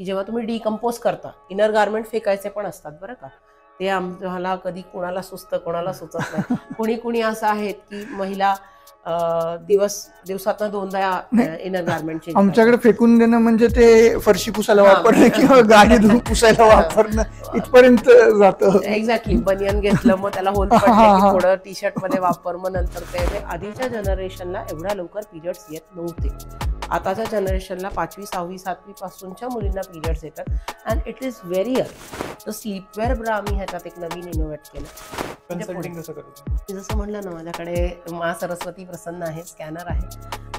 की जेव्हा तुम्ही डिकम्पोज करता, इनर गार्मेंट फेकायचे पण असतात बरं का. ते आम्हाला कधी कोणाला सुचतं कोणाला सुचत नाही. कुणी असं आहेत की महिला दिवसातनं 2दा इनर गार्मेंट चेंज. आमच्याकडे फेकून देणं म्हणजे ते फरशी पुसायला वापरणं किंवा गाडी धुवून पुसायला वापरणं इथपर्यंत जातं. एक्झॅक्टली. बनियन घेतलं मग त्याला होल पडले की थोडं टी शर्ट मध्ये वापर, मग नंतर ते. आधीच्या जनरेशनला एवढ्या लवकर पिरियड्स येत नव्हते. आताच्या जनरेशनला 5वी 6वी 7वी पासूनच्या मुलींना पिरियड्स येतात. And it is very early. तर स्लीपवेअर ब्रा आम्ही ह्याच्यात एक नवीन इनोव्हेट केलं. मी जसं म्हणलं ना, माझ्याकडे मा सरस्वती प्रसन्न आहे, स्कॅनर आहे,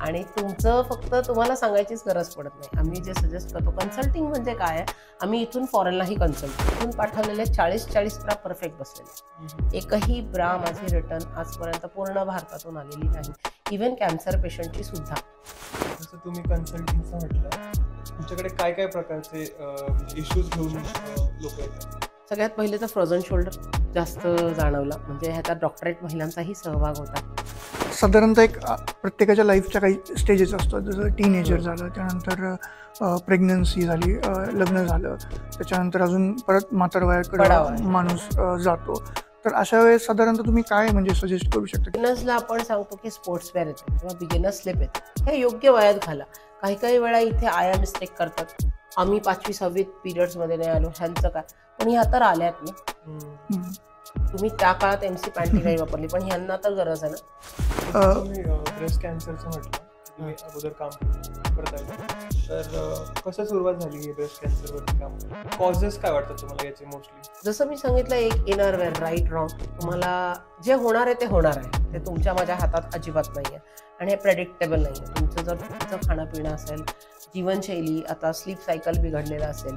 आणि तुमचं फक्त तुम्हाला सांगायचीच गरज पडत नाही. आम्ही जे सजेस्ट करतो, कन्सल्टिंग म्हणजे काय आहे, आम्ही इथून फॉरेनलाही कन्सल्ट, इथून पाठवलेले 40 ब्रा परफेक्ट बसलेले. एकही ब्रा माझी रिटर्न आजपर्यंत पूर्ण भारतातून आलेली नाही, इव्हन कॅन्सर पेशंटची सुद्धा. जसं तुम्ही कन्सल्टिंगचं म्हटलं, तुमच्याकडे काय काय प्रकारचे इश्यूज घेऊन लोक येतात? सगळ्यात पहिले तर फ्रोझन शोल्डर जास्त जाणवला, म्हणजे ह्याच्यात डॉक्टरेट महिलांचाही सहभाग होता. साधारणतः एक प्रत्येकाच्या लाईफच्या काही स्टेजेस असतात, जसं टीनेजर झालं, त्यानंतर प्रेग्नन्सी झाली, लग्न झालं, त्याच्यानंतर अजून परत म्हातार वयाकडे माणूस जातो. तर अशा वेळेस साधारणतः तुम्ही काय म्हणजे सजेस्ट करू शकता? बिगिनर्सला आपण सांगतो की स्पोर्ट्स वेअर येते किंवा बिगिनर स्लिप येते, हे योग्य वयात घाला. काही वेळा इथे आया मिस्टेक करतात, आम्ही 5वी 6वी पिरियड्समध्ये नाही आलो, ह्यांचं काय, पण ह्या तर आल्यात ना. तुम्ही त्या काळात MC पॅन्टी नाही वापरली, पण ह्यांना तर गरज आहे ना. ब्रेस्ट कॅन्सरचं म्हटलं, तुम्ही अगोदर काम करताय, तर कसं सुरुवात झाली ही ब्रेस्ट कॅन्सरवरती काम? कॉजेस काय वाटतात तुम्हाला याचे मोस्टली? जसं मी सांगितलं, एक इनर वेअर, राईट रॉंग, तुम्हाला जे होणार आहे ते होणार आहे, ते तुमच्या माझ्या हातात अजिबात नाही आहे, आणि हे प्रेडिक्टेबल नाही आहे. तुमचं जर तुमचं खाणंपिणं असेल, जीवनशैली, आता स्लीप सायकल बिघडलेलं असेल,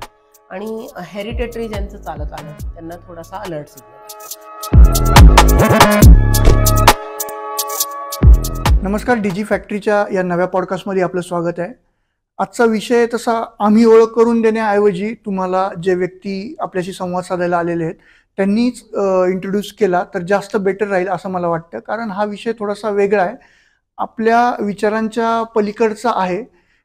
आणि हेरिटेटरी ज्यांचं चालत आलं त्यांना थोडासा अलर्ट सिग्नल. नमस्कार, DG फॅक्टरीच्या या नव्या पॉडकास्टमध्ये आपलं स्वागत आहे. आजचा विषय तसा आम्ही ओळख करून देण्याऐवजी तुम्हाला जे व्यक्ती आपल्याशी संवाद साधायला आलेले आहेत त्यांनीच इंट्रोड्यूस केला तर जास्त बेटर राहील असं मला वाटतं. कारण हा विषय थोडासा वेगळा आहे, आपल्या विचारांच्या पलीकडचा आहे.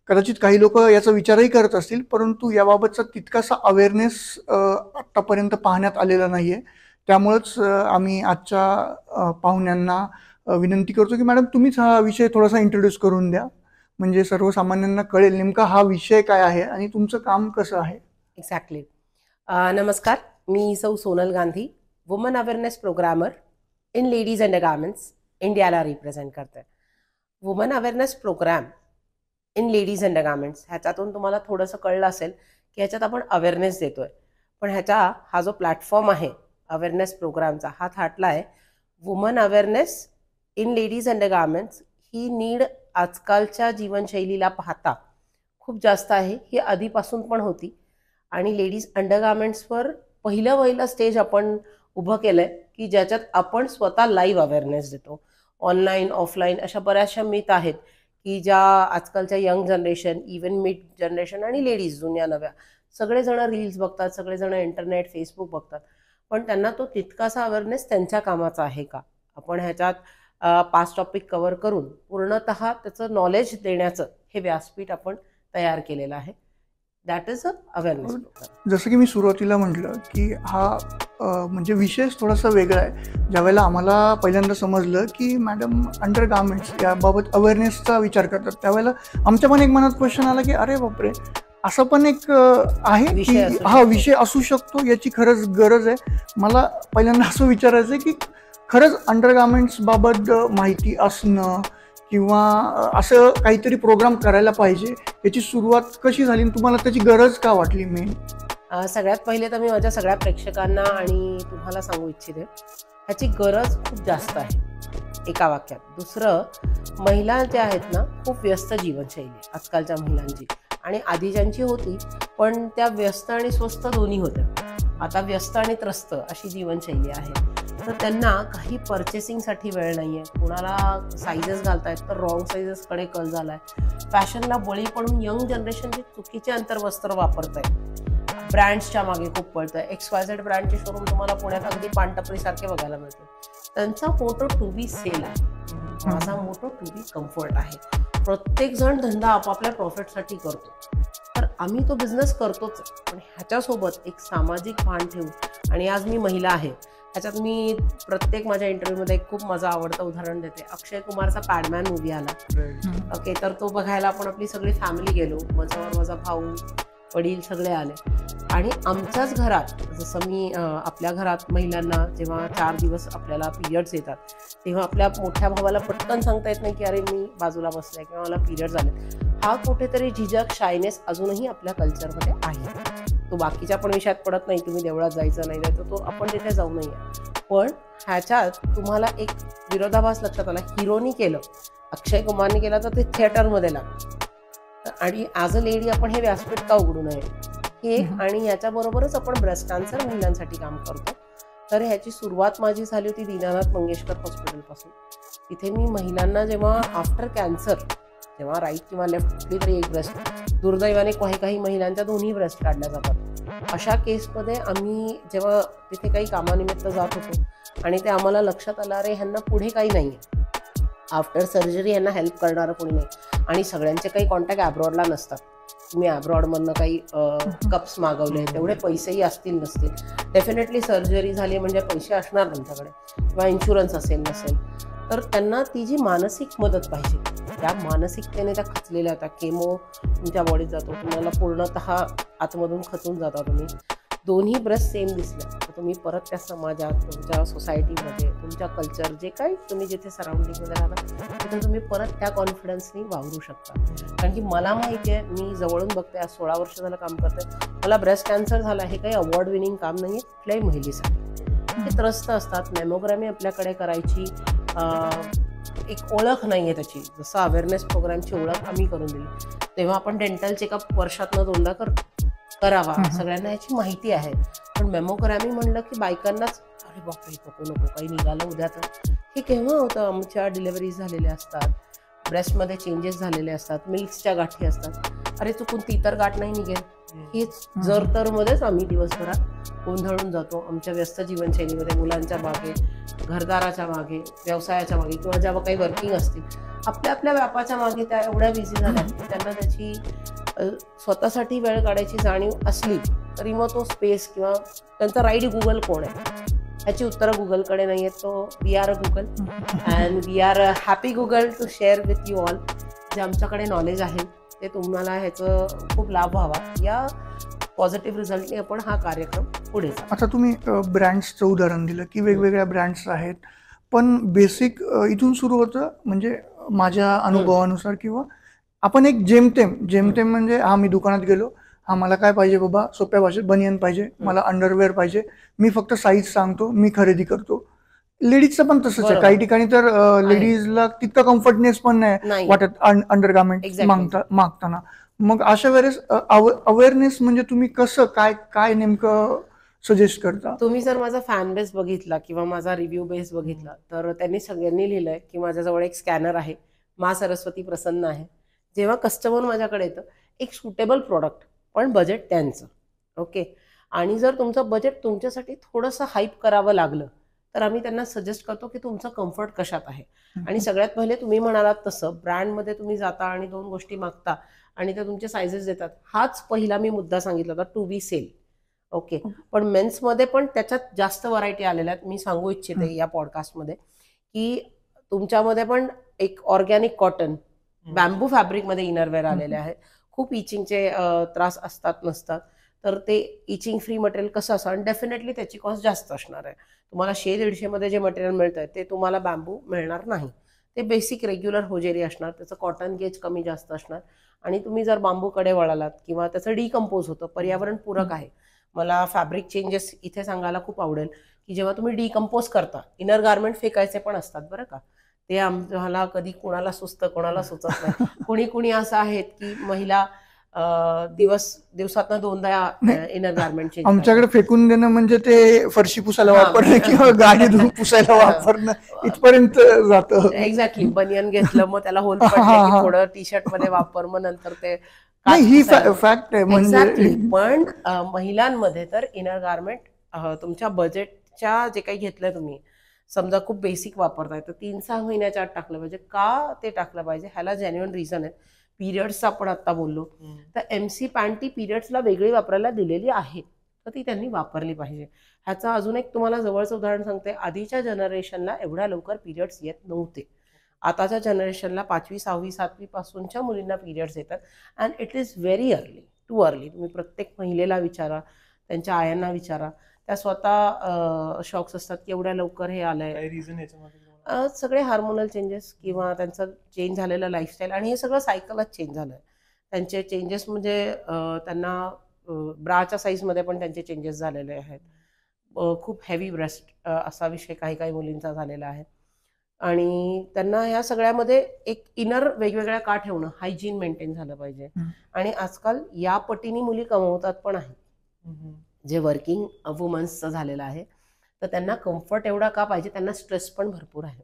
कदाचित काही लोक याचा विचारही करत असतील, परंतु याबाबतचा तितकासा अवेअरनेस आत्तापर्यंत पाहण्यात आलेला नाही आहे. त्यामुळंच आम्ही आजच्या पाहुण्यांना विनंती करतो की मॅडम तुम्हीच हा विषय थोडासा इंट्रोड्यूस करून द्या, म्हणजे सर्वसामान्यांना कळेल नेमका हा विषय काय आहे आणि तुमचं काम कसं आहे. एक्झॅक्टली. नमस्कार, मी सौ Sonal Gandhi, woman awareness programmer in ladies undergarments इंडियाला रिप्रेझेंट करते. Woman awareness program in ladies undergarments, ह्याच्यातून तुम्हाला थोडंसं कळलं असेल की ह्याच्यात आपण अवेअरनेस देतोय, पण ह्याचा हा जो प्लॅटफॉर्म आहे अवेअरनेस प्रोग्रामचा, हा थाटला आहे woman awareness in ladies undergarments. He need आजकालच्या जीवनशैलीला पाहता खूप जास्त आहे, ही आधीपासून पण होती, आणि लेडीज अंडरगार्मेंट्सवर पहिलं स्टेज आपण उभं केलं आहे की ज्याच्यात आपण स्वतः लाईव्ह अवेअरनेस देतो. ऑनलाईन ऑफलाईन अशा बऱ्याचशा मिथ आहेत की ज्या आजकालच्या young generation, even mid generation आणि लेडीज जुन्या नव्या सगळेजण रील्स बघतात, सगळेजण इंटरनेट फेसबुक बघतात, पण त्यांना तो तितकासा अवेअरनेस त्यांच्या कामाचा आहे का? आपण ह्याच्यात 5 टॉपिक कव्हर करून पूर्णतः त्याचं नॉलेज देण्याचं हे व्यासपीठ आपण तयार केलेलं आहे. That is a awareness program. जसं की मी सुरुवातीला म्हटलं की हा म्हणजे विषय थोडासा वेगळा आहे. ज्यावेळेला आम्हाला पहिल्यांदा समजलं की मॅडम अंडरगार्मेंट्स याबाबत अवेअरनेसचा विचार करतात, त्यावेळेला आमच्या पण एक मनात क्वेश्चन आला की अरे बापरे, असं पण एक आहे की हा विषय असू शकतो, याची खरंच गरज आहे. मला पहिल्यांदा असं विचारायचं आहे की खरंच अंडरगार्मेंट्स बाबत माहिती असणं किंवा असं काहीतरी प्रोग्राम करायला पाहिजे, याची सुरुवात कशी झाली, तुम्हाला त्याची गरज का वाटली? मेन सगळ्यात पहिले तर मी माझ्या सगळ्या प्रेक्षकांना आणि तुम्हाला सांगू इच्छिते, ह्याची गरज खूप जास्त आहे एका वाक्यात. दुसरं, महिला ज्या आहेत ना, खूप व्यस्त जीवनशैली आजकालच्या महिलांची, आणि आधी ज्यांची होती पण त्या व्यस्त आणि स्वस्त दोन्ही होत्या. आता व्यस्त आणि त्रस्त अशी जीवनशैली आहे. तर त्यांना काही पर्चेसिंगसाठी वेळ नाही आहे. कुणाला साईजेस घालतायत तर रॉंग साईजेसकडे कल झाला आहे. फॅशनला बळी पडून यंग जनरेशनचे चुकीचे अंतर्वस्त्र वापरत आहे, ब्रँड्सच्या मागे खूप पडतं आहे. XYZ ब्रँडचे शोरूम तुम्हाला पुण्यात अगदी पानटपरीसारखे बघायला मिळते. त्यांचा मोटो टू बी सेल आहे, माझा मोटो टू बी कम्फर्ट आहे. प्रत्येक जण धंदा आपापल्या प्रॉफिटसाठी करतो. तर आम्ही तो बिझनेस करतोच आहे, पण ह्याच्यासोबत एक सामाजिक भान ठेवून, आणि आज मी महिला आहे ह्याच्यात मी प्रत्येक माझ्या इंटरव्ह्यूमध्ये एक खूप माझं आवडतं उदाहरण देते. अक्षय कुमारचा पॅडमॅन मूवी आला, ओके, तर तो बघायला आपण आपली सगळी फॅमिली गेलो. माझा भाऊ, वडील सगळे आले, आणि आमच्याच घरात जसं मी आपल्या घरात महिलांना जेव्हा 4 दिवस आपल्याला पिरियड्स येतात तेव्हा आपल्या मोठ्या भावाला पटकन सांगता येत नाही की अरे मी बाजूला बसले किंवा मला पिरियड झाले. हा कुठेतरी झिजक, शायनेस अजूनही आपल्या कल्चरमध्ये आहे. तो बाकीच्या पण विषयात पडत नाही, तुम्ही देवळात जायचं नाही तर तो आपण तिथे जाऊ नये. पण ह्याच्यात तुम्हाला एक विरोधाभास लक्षात आला. हिरोनी केलं, अक्षय कुमारने केला तर ते थिएटरमध्ये लागलं, आणि ॲज अ लेडी आपण हे व्यासपीठ का उघडू नये हे एक. आणि याच्याबरोबरच आपण ब्रेस्ट कॅन्सर महिलांसाठी काम करतो. तर ह्याची सुरुवात माझी झाली होती दीनानाथ मंगेशकर हॉस्पिटलपासून. तिथे मी महिलांना जेव्हा आफ्टर कॅन्सर, जेव्हा राईट किंवा लेफ्ट कुठली तरी एक ब्रेस्ट, दुर्दैवाने काही महिलांच्या दोन्ही ब्रेस्ट काढल्या जातात, अशा केसमध्ये आम्ही जेव्हा तिथे काही कामानिमित्त जात होतो आणि ते आम्हाला लक्षात आलं अरे ह्यांना पुढे काही नाही आहे, आफ्टर सर्जरी यांना हेल्प करणारं कोणी नाही, आणि सगळ्यांचे काही कॉन्टॅक्ट ॲब्रॉडला नसतात. तुम्ही ॲब्रॉडमधनं काही कप्स मागवले, तेवढे पैसेही असतील नसतील, डेफिनेटली सर्जरी झाली म्हणजे पैसे असणार तुमच्याकडे किंवा इन्शुरन्स असेल नसेल, तर त्यांना ती जी मानसिक मदत पाहिजे, त्या मानसिकतेने त्या खचलेल्या होत्या. केमो तुमच्या बॉडीत जातो, तुम्हाला पूर्णतः आतमधून खचून जाता तुम्ही. दोन्ही ब्रेस्ट सेम दिसल्या तर तुम्ही परत त्या समाजात, तुमच्या सोसायटीमध्ये, तुमच्या कल्चर, जे काही तुम्ही जिथे सराउंडिंगमध्ये राहता तिथे तुम्ही परत त्या कॉन्फिडन्सनी वावरू शकता. कारण की मला माहिती आहे, मी जवळून बघते, आज 16 वर्ष झालं काम करते, मला ब्रेस्ट कॅन्सर झाला हे काही अवॉर्ड विनिंग काम नाही आहे कुठल्याही महिलेसाठी. ते त्रस्त असतात. मॅमोग्रामी आपल्याकडे करायची एक ओळख नाही आहे त्याची, जसं अवेअरनेस प्रोग्रामची ओळख आम्ही करून दिली. तेव्हा आपण डेंटल चेकअप वर्षातनं 2दा करावा, सगळ्यांना याची माहिती आहे. पण मॅमोग्रामी म्हणलं की बायकांनाच अरे बापरे नको काही निघालं उद्या तर. हे केव्हा होतं? आमच्या डिलिव्हरीज झालेल्या असतात, ब्रेस्टमध्ये चेंजेस झालेले असतात, मिल्क्सच्या गाठी असतात, अरे चुकून ती तर गाठ नाही निघेल. हेच जर तर मध्येच आम्ही दिवसभरात गोंधळून जातो आमच्या व्यस्त जीवनशैलीमध्ये, मुलांच्या मागे, घरदाराच्या मागे, व्यवसायाच्या मागे, किंवा जेव्हा काही वर्किंग असतील आपल्या व्यापाच्या मागे त्या एवढ्या बिझी झाल्या की त्यांना त्याची स्वतःसाठी वेळ काढायची जाणीव असली तरी मग तो स्पेस किंवा त्यांचा राईट गुगल कोण आहे ह्याची उत्तरं गुगलकडे नाही आहेत. So we are a Google and we are a happy Google to share with you all. जे आमच्याकडे नॉलेज आहे ते तुम्हाला ह्याचं खूप लाभ व्हावा या पॉझिटिव्ह रिझल्टने आपण हा कार्यक्रम पुढे जाऊ. आता तुम्ही ब्रँड्सचं उदाहरण दिलं की वेगवेगळ्या ब्रँड्स आहेत, पण बेसिक इथून सुरू होतं. म्हणजे माझ्या अनुभवानुसार किंवा आपण एक जेमतेम म्हणजे हा मी दुकानात गेलो, हा मला काय पाहिजे बाबा, सोप्या भाषेत बनियन पाहिजे, मला अंडरवेअर पाहिजे, मी फक्त साईज सांगतो, मी खरेदी करतो. लेडीजचं पण तसंच आहे. काही ठिकाणी तर लेडीजला तितकं कम्फर्टनेस पण नाही वाटत अंडरगार्मेंट मागताना. मग अशा वेळेस अवेअरनेस म्हणजे तुम्ही कसं काय नेमकं सजेस्ट करता? तुम्ही जर माझा फॅन बेस बघितला किंवा माझा रिव्ह्यू बेस बघितला तर त्यांनी सगळ्यांनी लिहिलंय की माझ्याजवळ एक स्कॅनर आहे, मा सरस्वती प्रसन्न आहे. जेव्हा कस्टमर माझ्याकडे येतं एक सुटेबल प्रॉडक्ट पण बजेट त्यांचं, ओके, आणि जर तुमचं बजेट तुमच्यासाठी थोडंसं हाईप करावं लागलं तर आम्ही त्यांना सजेस्ट करतो की तुमचं कम्फर्ट कशात आहे. आणि सगळ्यात पहिले तुम्ही म्हणालात तसं ब्रँडमध्ये तुम्ही जाता आणि 2 गोष्टी मागता आणि ते तुमचे सायझेस देतात. हाच पहिला मी मुद्दा सांगितला होता, टू बी सेल, ओके. पण मेन्समध्ये पण त्याच्यात जास्त व्हरायटी आलेल्या आहेत. मी सांगू इच्छिते या पॉडकास्टमध्ये की तुमच्यामध्ये पण एक ऑर्गॅनिक कॉटन, बॅम्बू फॅब्रिकमध्ये इनरवेअर आलेले आहेत. खूप इचिंगचे त्रास असतात नसतात, तर ते इचिंग फ्री मटेरियल कसं असं, आणि डेफिनेटली त्याची कॉस्ट जास्त असणार आहे. तुम्हाला 100-150 मध्ये जे मटेरियल मिळतं ते तुम्हाला बॅम्बू मिळणार नाही. ते बेसिक रेग्युलर होजेरी असणार, त्याचं कॉटन गेज कमी जास्त असणार. आणि तुम्ही जर बांबूकडे वळालात किंवा त्याचं डिकम्पोज होतं, पर्यावरण पूरक आहे. मला फॅब्रिक चेंजेस इथे सांगायला खूप आवडेल की जेव्हा तुम्ही डिकम्पोज करता, इनर गार्मेंट फेकायचे पण असतात बरं का, ते आम्हाला कधी कोणाला सुचतं कोणाला सुचत नाही. कुणी असं आहेत की महिला दिवसातनं 2दा इनर गार्मेंट चेंज. आमच्याकडे फेकून देणं म्हणजे ते फरशी पुसायला वापरणं किंवा गाडी धुवून पुसायला वापरणं इथपर्यंत जातं. एक्झॅक्टली. बनियन घेतलं मग त्याला होल पडले की थोडं टी शर्ट मध्ये वापर, मग नंतर ते ही फॅक्ट आहे. म्हणजे पण महिलांमध्ये तर इनर गार्मेंट तुमच्या बजेटच्या जे काही घेतलंय तुम्ही, समजा खूप बेसिक वापरताय तर 3-6 महिन्याच्या आत टाकलं पाहिजे. का ते टाकलं पाहिजे ह्याला जेन्युइन रिझन आहे. पिरियड्सचा आपण आता बोललो, हम्म. तर MC पॅन्ट ती पिरियड्सला वेगळी वापरायला दिलेली आहे, तर ती त्यांनी वापरली पाहिजे. ह्याचं अजून एक तुम्हाला जवळचं उदाहरण सांगते. आधीच्या जनरेशनला एवढ्या लवकर पिरियड्स येत नव्हते. आताच्या जनरेशनला 5वी 6वी 7वी पासूनच्या मुलींना पिरियड्स येतात and it is very early, too early. तुम्ही प्रत्येक महिलेला विचारा, त्यांच्या आयांना विचारा, त्या स्वतः शॉक्स असतात की एवढ्या लवकर हे आलंय. काही रिझन याच्यामध्ये तुम्हाला? सगळे हार्मोनल चेंजेस किंवा त्यांचं चेंज झालेलं लाईफस्टाईल, आणि हे सगळं सायकलच चेंज झालं आहे. त्यांचे चेंजेस म्हणजे त्यांना ब्राच्या साईजमध्ये पण त्यांचे चेंजेस झालेले आहेत. खूप हेवी ब्रेस्ट असा विषय काही काही मुलींचा झालेला आहे, आणि त्यांना ह्या सगळ्यामध्ये एक इनर वेगवेगळ्या का ठेवणं, हायजीन मेंटेन झालं पाहिजे. आणि आजकाल या पटीने मुली कमवतात पण आहेत. हम्म. जे वर्किंग वुमन्सचं झालेलं आहे, तर त्यांना कम्फर्ट एवढा का पाहिजे, त्यांना स्ट्रेस पण भरपूर आहे.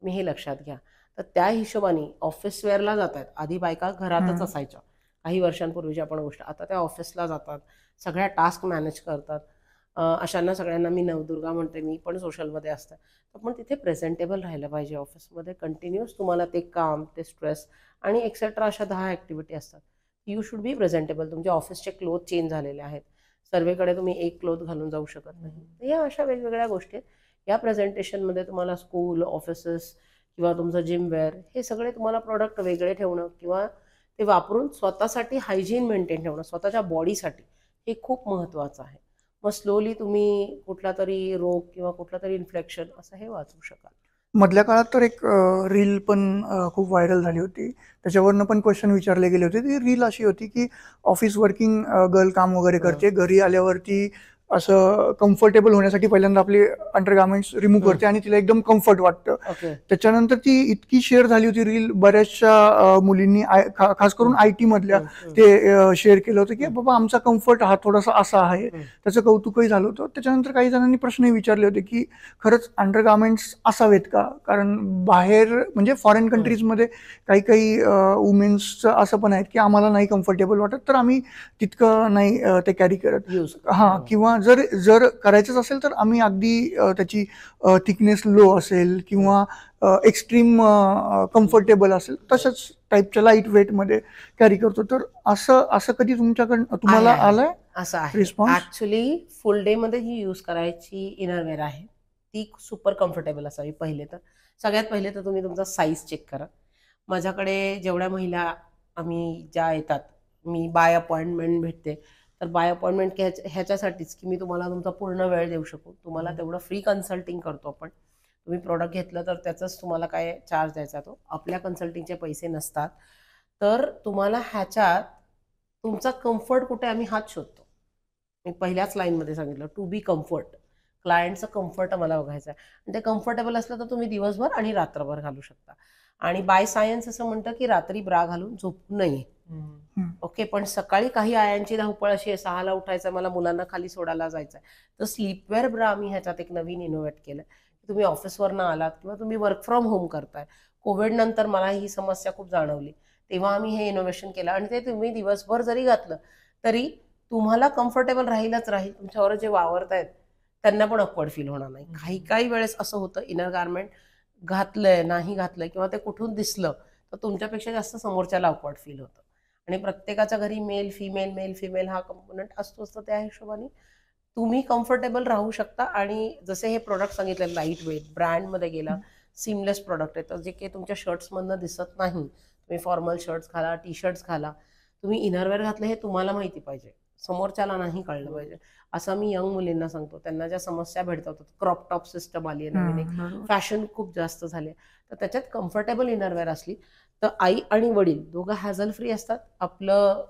मी हे लक्षात घ्या. तर त्या हिशोबाने ऑफिस वेअरला जातात. आधी बायका घरातच असायच्या, काही वर्षांपूर्वीची आपण गोष्ट. आता त्या ऑफिसला जातात, सगळ्या टास्क मॅनेज करतात. अशांना सगळ्यांना मी नवदुर्गा म्हणते, मी पण सोशलमध्ये असते. तर पण तिथे प्रेझेंटेबल राहिलं पाहिजे ऑफिसमध्ये. कंटिन्युअस तुम्हाला ते काम, ते स्ट्रेस आणि एक्सेट्रा अशा 10 ॲक्टिव्हिटी असतात. You should be presentable. तुमचे ऑफिसचे क्लोथ चेंज झालेले आहेत, सर्वेकडे तुम्ही एक क्लोथ घालून जाऊ शकत नाही. तर या अशा वेगवेगळ्या गोष्टी आहेत. या प्रेझेंटेशनमध्ये तुम्हाला स्कूल, ऑफिसेस किंवा तुमचं जिमवेअर, हे सगळे तुम्हाला प्रोडक्ट वेगळे ठेवणं किंवा ते वापरून स्वतःसाठी हायजीन मेंटेन ठेवणं, स्वतःच्या बॉडीसाठी, हे खूप महत्त्वाचं आहे. मग स्लोली तुम्ही कुठला तरी रोग किंवा कुठला तरी इन्फ्लेक्शन असं हे वाचवू शकाल. मधल्या काळात तर एक रील पण खूप व्हायरल झाली होती. त्याच्यावरनं पण क्वेश्चन विचारले गेले होते. ती रील अशी होती की ऑफिस वर्किंग गर्ल काम वगैरे करते, घरी आल्यावरती असं कम्फर्टेबल होण्यासाठी पहिल्यांदा आपले अंडरगार्मेंट्स रिमूव्ह करते आणि तिला एकदम कम्फर्ट वाटतं. ओके. त्याच्यानंतर ती इतकी शेअर झाली होती रील, बऱ्याचशा मुलींनी खास करून IT मधल्या ते शेअर केलं होतं की बाबा आमचा कम्फर्ट हा थोडासा असा आहे. त्याचं कौतुकही झालं होतं. त्याच्यानंतर काही जणांनी प्रश्नही विचारले होते की खरंच अंडरगार्मेंट्स असावेत का? कारण बाहेर म्हणजे फॉरेन कंट्रीजमध्ये काही काही वुमेन्सचं असं पण आहेत की आम्हाला नाही कम्फर्टेबल वाटत, तर आम्ही तितकं नाही ते कॅरी करत. यूज. हां, किंवा जर करायचंच असेल तर आम्ही अगदी त्याची थिकनेस लो असेल किंवा एक्स्ट्रीम कम्फर्टेबल असेल तशाच टाईपच्या लाईट वेटमध्ये कॅरी करतो. तर असं कधी तुमच्याकडनं तुम्हाला आलंय असं आहे? रिस्पॉन्स? ऍक्च्युली फुल डे मध्ये ही यूज करायची इनरवेअर आहे, ती सुपर कम्फर्टेबल असावी. सगळ्यात पहिले तर तुम्ही तुमचा साईज चेक करा. माझ्याकडे जेवढ्या महिला ज्या येतात, मी बाय अपॉइंटमेंट भेटते. तर बाय अपॉइंटमेंट ह्याच्यासाठीच की मी तुम्हाला तुमचा पूर्ण वेळ देऊ शकू. तुम्हाला तेवढं फ्री कन्सल्टिंग करतो आपण. तुम्ही प्रोडक्ट घेतलं तर त्याचाच तुम्हाला काय चार्ज द्यायचा, तो आपल्या कन्सल्टिंगचे पैसे नसतात. तर तुम्हाला ह्याच्यात तुमचा कम्फर्ट कुठे आम्ही हात शोधतो. मी पहिल्याच लाईनमध्ये सांगितलं, टू बी कम्फर्ट. क्लायंटचं कम्फर्ट मला बघायचं आहे, आणि ते कम्फर्टेबल असलं तर तुम्ही दिवसभर आणि रात्रभर घालू शकता. आणि बाय सायन्स असं म्हणतं की रात्री ब्रा घालून झोपू नये. ओके, पण सकाळी काही आयांची धावपळ अशी आहे, 6ला उठायचं, मला मुलांना खाली सोडायला जायचं आहे, तर स्लीपवेअर ब्रा आम्ही ह्याच्यात एक नवीन इनोव्हेट केलं. तुम्ही ऑफिसवरनं आलात किंवा तुम्ही वर्क फ्रॉम होम करताय, कोविड नंतर मला ही समस्या खूप जाणवली, तेव्हा आम्ही हे इनोव्हेशन केलं. आणि ते तुम्ही दिवसभर जरी घातलं तरी तुम्हाला कम्फर्टेबल राहील. तुमच्यावर जे वावरतायत त्यांना पण ऑकवर्ड फील होणार नाही. काही वेळेस असं होतं, इनर गार्मेंट घातलंय, नाही घातलंय किंवा ते कुठून दिसलं तर तुमच्यापेक्षा जास्त समोरच्याला ऑकवर्ड फील होतं. आणि प्रत्येकाच्या घरी मेल फिमेल हा कंपोनंट असतोच. तर त्या हिशोबाने तुम्ही कम्फर्टेबल राहू शकता. आणि जसे हे प्रोडक्ट सांगितले, लाईट वेट, ब्रँडमध्ये गेला, सीमलेस प्रोडक्ट आहे, तर जे काही तुमच्या शर्ट्समधनं दिसत नाही, तुम्ही फॉर्मल शर्ट्स घाला, टी शर्ट्स घाला, तुम्ही इनरवेअर घातलं हे तुम्हाला माहिती पाहिजे, समोरच्याला नाही कळलं पाहिजे. असं मी यंग मुलींना सांगतो, त्यांना ज्या समस्या भेटतात, क्रॉप टॉप सिस्टम आली आहे नवीन, फॅशन खूप जास्त झाली, तर त्याच्यात कम्फर्टेबल इनरवेअर असली तर आई आणि वडील दोघं हॅझल फ्री असतात. आपलं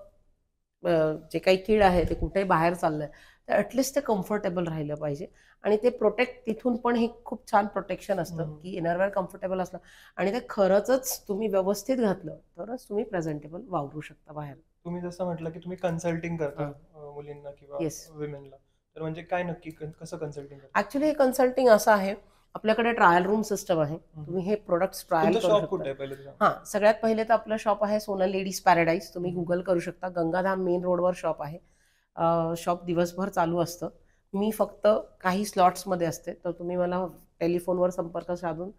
जे काही कीड आहे ते कुठे बाहेर चाललंय तर ॲटलिस्ट ते कम्फर्टेबल राहिलं पाहिजे. आणि ते प्रोटेक्ट तिथून पण हे खूप छान प्रोटेक्शन असतं की इनरवेअर कम्फर्टेबल असलं आणि ते खरंच तुम्ही व्यवस्थित घातलं तरच तुम्ही प्रेझेंटेबल वावरू शकता बाहेर. तुम्ही जसं म्हटलं की तुम्ही कन्सल्टिंग करता मुलींना किंवा विमेनला, तर म्हणजे काय नक्की कसं कन्सल्टिंग करता? ऍक्च्युली हे कन्सल्टिंग असं आहे, आपल्याकडे ट्रायल रूम सिस्टम आहे. तुम्ही हे प्रोडक्ट्स ट्रायल करू शकता. हां, सगळ्यात पहिले तर आपलं शॉप आहे सोनल लेडीज पॅराडाईज. तुम्ही गुगल करू शकता, गंगाधाम मेन रोडवर शॉप आहे. शॉप दिवसभर चालू असतं. मी फक्त काही स्लॉट्समध्ये असते, तर तुम्ही मला टेलिफोनवर संपर्क साधून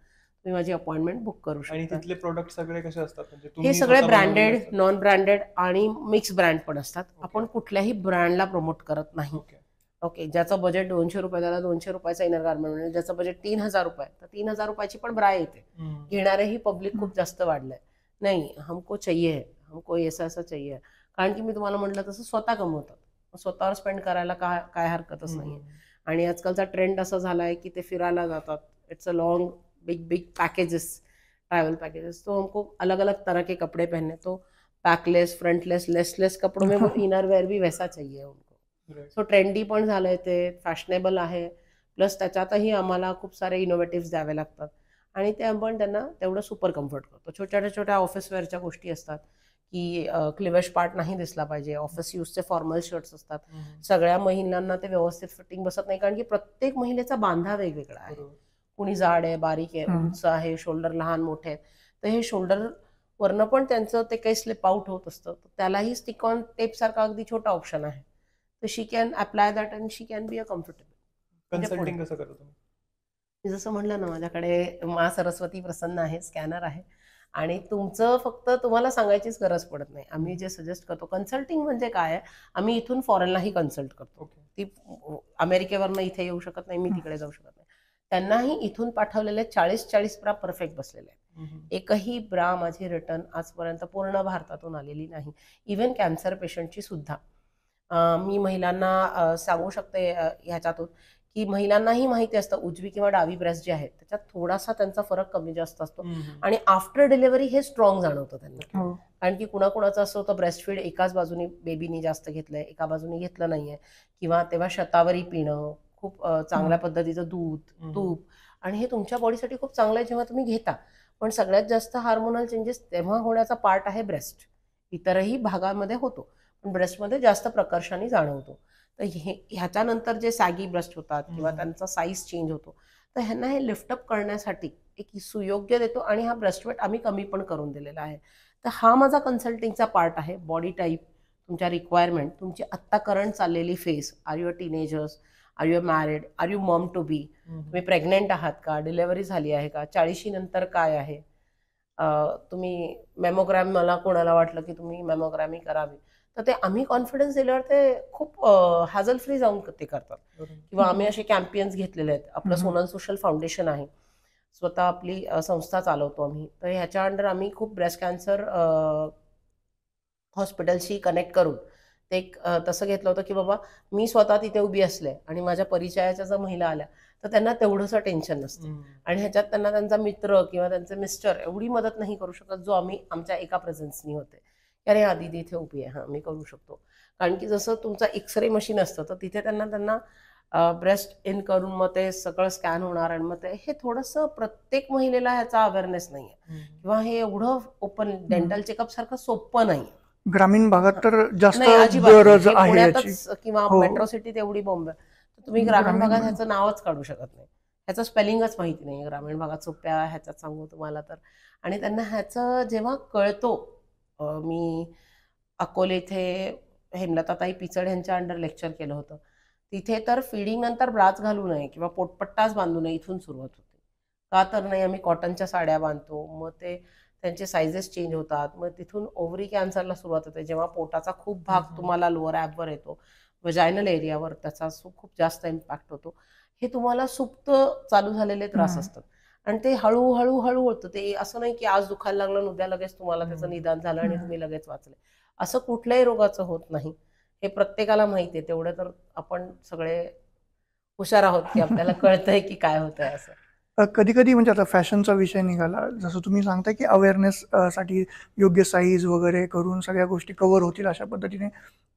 तुम्ही माझी अपॉइंटमेंट बुक करू आणि शकता. तिथले प्रोडक्ट सगळे कसे असतात म्हणजे हे तुम्ही सगळे स्वतः बनवलेले ब्रँडेड, असतात? नॉन ब्रँडेड आणि मिक्स ब्रँड पण असतात. आपण कुठल्याही ब्रँडला प्रमोट करत नाही. ओके. ओके, ज्याचं बजेट 200 रुपये त्याला 200 रुपयाचा इनर गार्मेंट मिळेल, ज्याचं बजेट 3000 रुपये तर 3000 रुपयाची पण ब्रा येते. घेणारेही पब्लिक खूप जास्त वाढलंय. नाही, हमको चाहिए है, हमको ऐसा ऐसा चाहिए. कारण की मी तुम्हाला म्हटलं तसं स्वतः कमवतात, स्वतःवर स्पेंड करायला काय हरकतच नाहीये. आणि आजकालचा ट्रेंड असा झालाय की ते फिरायला जातात. It's a long big big packages, travel packages, तो हमको अलग अलग तरह के कपड़े पहनने, तो बैकलेस, फ्रंटलेस, लेसलेस कपड़ों में वो इनर वेयर भी वैसा चाहिए उनको. सो ट्रेंडी पण झालंय ते, फॅशनेबल आहे, प्लस त्याच्यातही आम्हाला खूप सारे इनोव्हेटिव्ह द्यावे लागतात आणि ते आपण त्यांना तेवढं सुपर कम्फर्ट करतो. छोट्या छोट्या ऑफिस वेअरच्या गोष्टी असतात की क्लिवेज पार्ट नाही दिसला पाहिजे, ऑफिस यूजचे फॉर्मल शर्ट्स असतात. सगळ्या महिलांना ते व्यवस्थित फिटिंग बसत नाही, कारण की प्रत्येक महिलेचा बांधा वेगवेगळा आहे. कुणी जाड आहे, बारीक आहे, उंच आहे, शोल्डर लहान मोठे आहेत, तर हे शोल्डर वरनं पण त्यांचं ते काही स्लिप आउट होत असतं, त्यालाही स्टिक ऑन टेप सारखा अगदी छोटा ऑप्शन आहे. तर she can apply that and she can be a comfortable. Consulting कसं करतो तुम्ही? मी जसं म्हटलं ना, माझ्याकडे मा सरस्वती प्रसन्न आहे, स्कॅनर आहे आणि तुमचं फक्त तुम्हाला सांगायचीच गरज पडत नाही. आम्ही जे सजेस्ट करतो, कन्सल्टिंग म्हणजे काय आहे, आम्ही इथून फॉरेनलाही कन्सल्ट करतो. ती अमेरिकेवरनं इथे येऊ शकत नाही, मी तिकडे जाऊ शकत नाही. त्यांनाही इथून पाठवलेले 40 ब्रा परफेक्ट बसलेले आहेत. एकही ब्रा माझी रिटर्न आजपर्यंत पूर्ण भारतातून आलेली नाही. इव्हन कॅन्सर पेशंटची सुद्धा मी महिलांना सांगू शकते ह्याच्यातून की महिलांनाही माहिती असतं उजवी किंवा डावी ब्रेस्ट जे आहे त्याच्यात थोडासा त्यांचा फरक कमी जास्त असतो आणि आफ्टर डिलिव्हरी हे स्ट्रॉंग जाणवतं त्यांना. कारण की कुणाकुणाचं असं होतं ब्रेस्ट फीड एकाच बाजूने बेबीनी जास्त घेतलंय, एका बाजूने घेतलं नाहीये, किंवा तेव्हा शतावरी पिणं, खूप चांगल्या पद्धतीचं दूध, तूप, आणि हे तुमच्या बॉडीसाठी खूप चांगलं आहे जेव्हा तुम्ही घेता. पण सगळ्यात जास्त हार्मोनल चेंजेस तेव्हा होण्याचा पार्ट आहे ब्रेस्ट. इतरही भागामध्ये होतो पण ब्रेस्टमध्ये जास्त प्रकर्षाने जाणवतो. तर ह्याच्यानंतर जे सॅगी ब्रेस्ट होतात किंवा त्यांचा साईज चेंज होतो, तर ह्यांना हे लिफ्टअप करण्यासाठी एक सुयोग्य देतो आणि हा ब्रेस्ट वेट आम्ही कमी पण करून दिलेला आहे. तर हा माझा कन्सल्टिंगचा पार्ट आहे. बॉडी टाईप, तुमच्या रिक्वायरमेंट, तुमची आत्ता करंट चाललेली phase, are you a teenagers, are you married, are you mom to be, तुम्ही प्रेग्नेंट आहात का, डिलेव्हरी झाली आहे का, 40 नंतर काय आहे, तुम्ही मॅमोग्रॅम, मला कोणाला वाटलं की तुम्ही मॅमोग्रॅमी करावी तर ते आम्ही कॉन्फिडन्स दिल्यावर ते खूप हॅझल फ्री जाऊन ते करतात. किंवा आम्ही असे कॅम्पियन्स घेतलेले आहेत. आपलं सोनल सोशल फाउंडेशन आहे, स्वतः आपली संस्था चालवतो आम्ही. तर ह्याच्या अंडर आम्ही खूप ब्रेस्ट कॅन्सर हॉस्पिटलशी कनेक्ट करून ते एक तसं घेतलं होतं की बाबा मी स्वतः तिथे उभी असले आणि माझ्या परिचयाच्या जर महिला आल्या तर त्यांना तेवढंसं टेन्शन नसतं. आणि ह्याच्यात त्यांना त्यांचा मित्र किंवा त्यांचे मिस्टर एवढी मदत नाही करू शकत जो आम्ही आमच्या एका प्रेझेन्सनी होते. अरे हा दीदी इथे उभी आहे, हां मी करू शकतो. कारण की जसं तुमचा एक्सरे मशीन असतं तर तिथे त्यांना ब्रेस्ट इन करून मग ते सगळं स्कॅन होणार आणि मग ते हे थोडंसं प्रत्येक महिलेला ह्याचा अवेअरनेस नाहीये किंवा हे एवढं ओपन डेंटल चेकअप सारखं सोपं नाही. ग्रामीण भागात तर जास्त नाही, अजिबात गरज नाही. हे आहे याची. पुण्यातच किंवा हो. मेट्रो सिटीत एवढी बॉम्बे, तर तुम्ही ग्रामीण भागात ह्याचं नावच काढू शकत नाही. ह्याचं स्पेलिंगच माहिती नाही ग्रामीण भागात सोप्या ह्याच्यात सांगू तुम्हाला तर. आणि त्यांना ह्याचं जेव्हा कळतो, मी अकोले इथे हेमलताताई पिचड यांच्या अंडर लेक्चर केलं होतं, तिथे तर फिडिंग नंतर ब्राच घालू नये किंवा पोटपट्टाच बांधू नये इथून सुरुवात होते. का तर नाही, आम्ही कॉटनच्या साड्या बांधतो, मग ते त्यांचे सायझेस चेंज होतात, मग तिथून ओव्हरी कॅन्सरला सुरुवात होते. जेव्हा पोटाचा खूप भाग तुम्हाला लोअर ॲपवर येतो, वजायनल एरियावर त्याचा खूप जास्त इम्पॅक्ट होतो. हे तुम्हाला सुप्त चालू झालेले त्रास असतात आणि ते हळूहळू होतं. ते असं नाही की आज दुखायला लागलं उद्या लगेच तुम्हाला त्याचं निदान झालं आणि तुम्ही लगेच वाचले. असं कुठल्याही रोगाचं होत नाही. हे प्रत्येकाला माहिती आहे. तेवढं तर आपण सगळे हुशार आहोत की आपल्याला कळतंय की काय होतंय असं. कधी कधी म्हणजे आता फॅशनचा विषय निघाला, जसं तुम्ही सांगताय की अवेअरनेस साठी योग्य साईज वगैरे करून सगळ्या गोष्टी कव्हर होतील अशा पद्धतीने,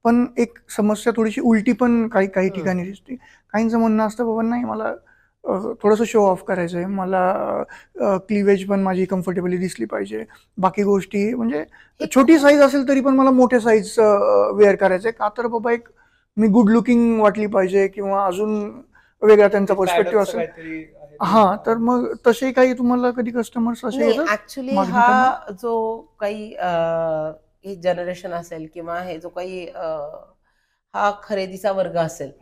पण एक समस्या थोडीशी उलटी पण काही ठिकाणी दिसते. काहींचं म्हणणं असतं बाबा नाही मला थोडंसं शो ऑफ करायचं आहे, मला क्लिवेज पण माझी कम्फर्टेबली दिसली पाहिजे, बाकी गोष्टी म्हणजे छोटी साईज असेल तरी पण मला मोठ्या साईज वेअर करायचं आहे, का तर बाबा एक मी गुड लुकिंग वाटली पाहिजे किंवा अजून वेगळा त्यांचा पर्स्पेक्टिव्ह असेल. हा, तर मग तसे काही तुम्हाला कधी कस्टमर्स असे ऍक्च्युली हा जो काही हे जनरेशन असेल किंवा हे जो काही हा खरेदीचा वर्ग असेल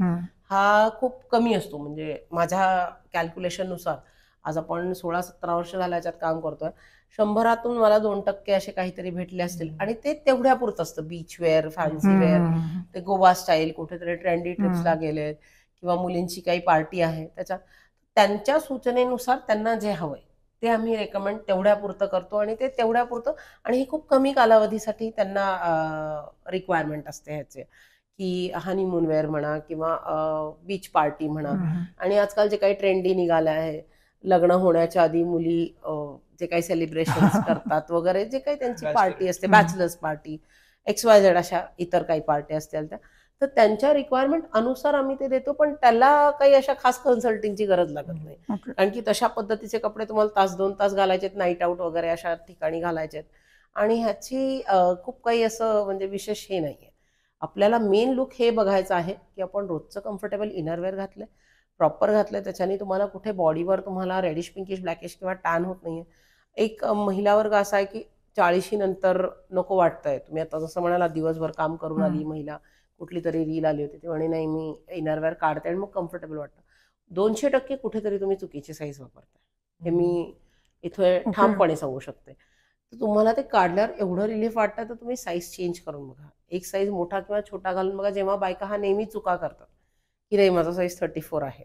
हा खूप कमी असतो. म्हणजे माझ्या कॅल्क्युलेशन नुसार आज आपण 16-17 वर्ष झाल्या याच्यात काम करतोय. 100तून मला 2% असे काहीतरी भेटले असतील आणि ते तेवढ्यापुरतं असतं. बीच वेअर, फॅन्सी वेअर, ते गोवा स्टाईल, कुठेतरी ट्रेंडी ट्रिप्सला गेलेत किंवा मुलींची काही पार्टी आहे त्याच्यात त्यांच्या सूचनेनुसार त्यांना जे हवंय ते आम्ही रेकमेंड तेवढ्यापुरतं करतो आणि ते तेवढ्यापुरतं आणि ही खूप कमी कालावधीसाठी त्यांना रिक्वायरमेंट असते ह्याचे की हनीमून वेअर म्हणा किंवा बीच पार्टी म्हणा. आणि आजकाल जे काही ट्रेंडी निघाले आहे लग्न होण्याच्या आधी मुली जे काही सेलिब्रेशन करतात वगैरे जे काही त्यांची पार्टी असते बॅचलर्स पार्टी XYZ अशा इतर काही पार्टी असतील त्या तर त्यांच्या रिक्वायरमेंट अनुसार आम्ही ते देतो. पण त्याला काही अशा खास कन्सल्टिंगची गरज लागत नाही कारण की तशा पद्धतीचे कपडे तुम्हाला 1-2 तास घालायचेत, नाईट आउट वगैरे अशा ठिकाणी घालायचेत आणि ह्याची खूप काही असं म्हणजे विशेष हे नाहीये. आपल्याला मेन लुक हे बघायचं आहे की आपण रोजचं कम्फर्टेबल इनरवेअर घातलंय, प्रॉपर घातलंय, त्याच्याने तुम्हाला कुठे बॉडीवर तुम्हाला रेडिश पिंकिश ब्लॅकिश किंवा टॅन होत नाहीये. एक महिला वर्ग असा आहे की 40 नंतर नको वाटतंय. तुम्ही आता जसं म्हणाला दिवसभर काम करून आली महिला, कुठली तरी रील आली होती ती म्हणे नाही मी इनरवेअर काढते आणि मग कम्फर्टेबल वाटतं. 200% कुठेतरी तुम्ही चुकीची साईज वापरताय हे मी इथे ठामपणे सांगू शकते. तर तुम्हाला ते काढल्यावर एवढं रिलीफ वाटतं तर तुम्ही साईज चेंज करून बघा. एक साईज मोठा किंवा छोटा घालून बघा. जेव्हा बायका हा नेहमी चुका करतात की नाही माझा साईज 34 आहे,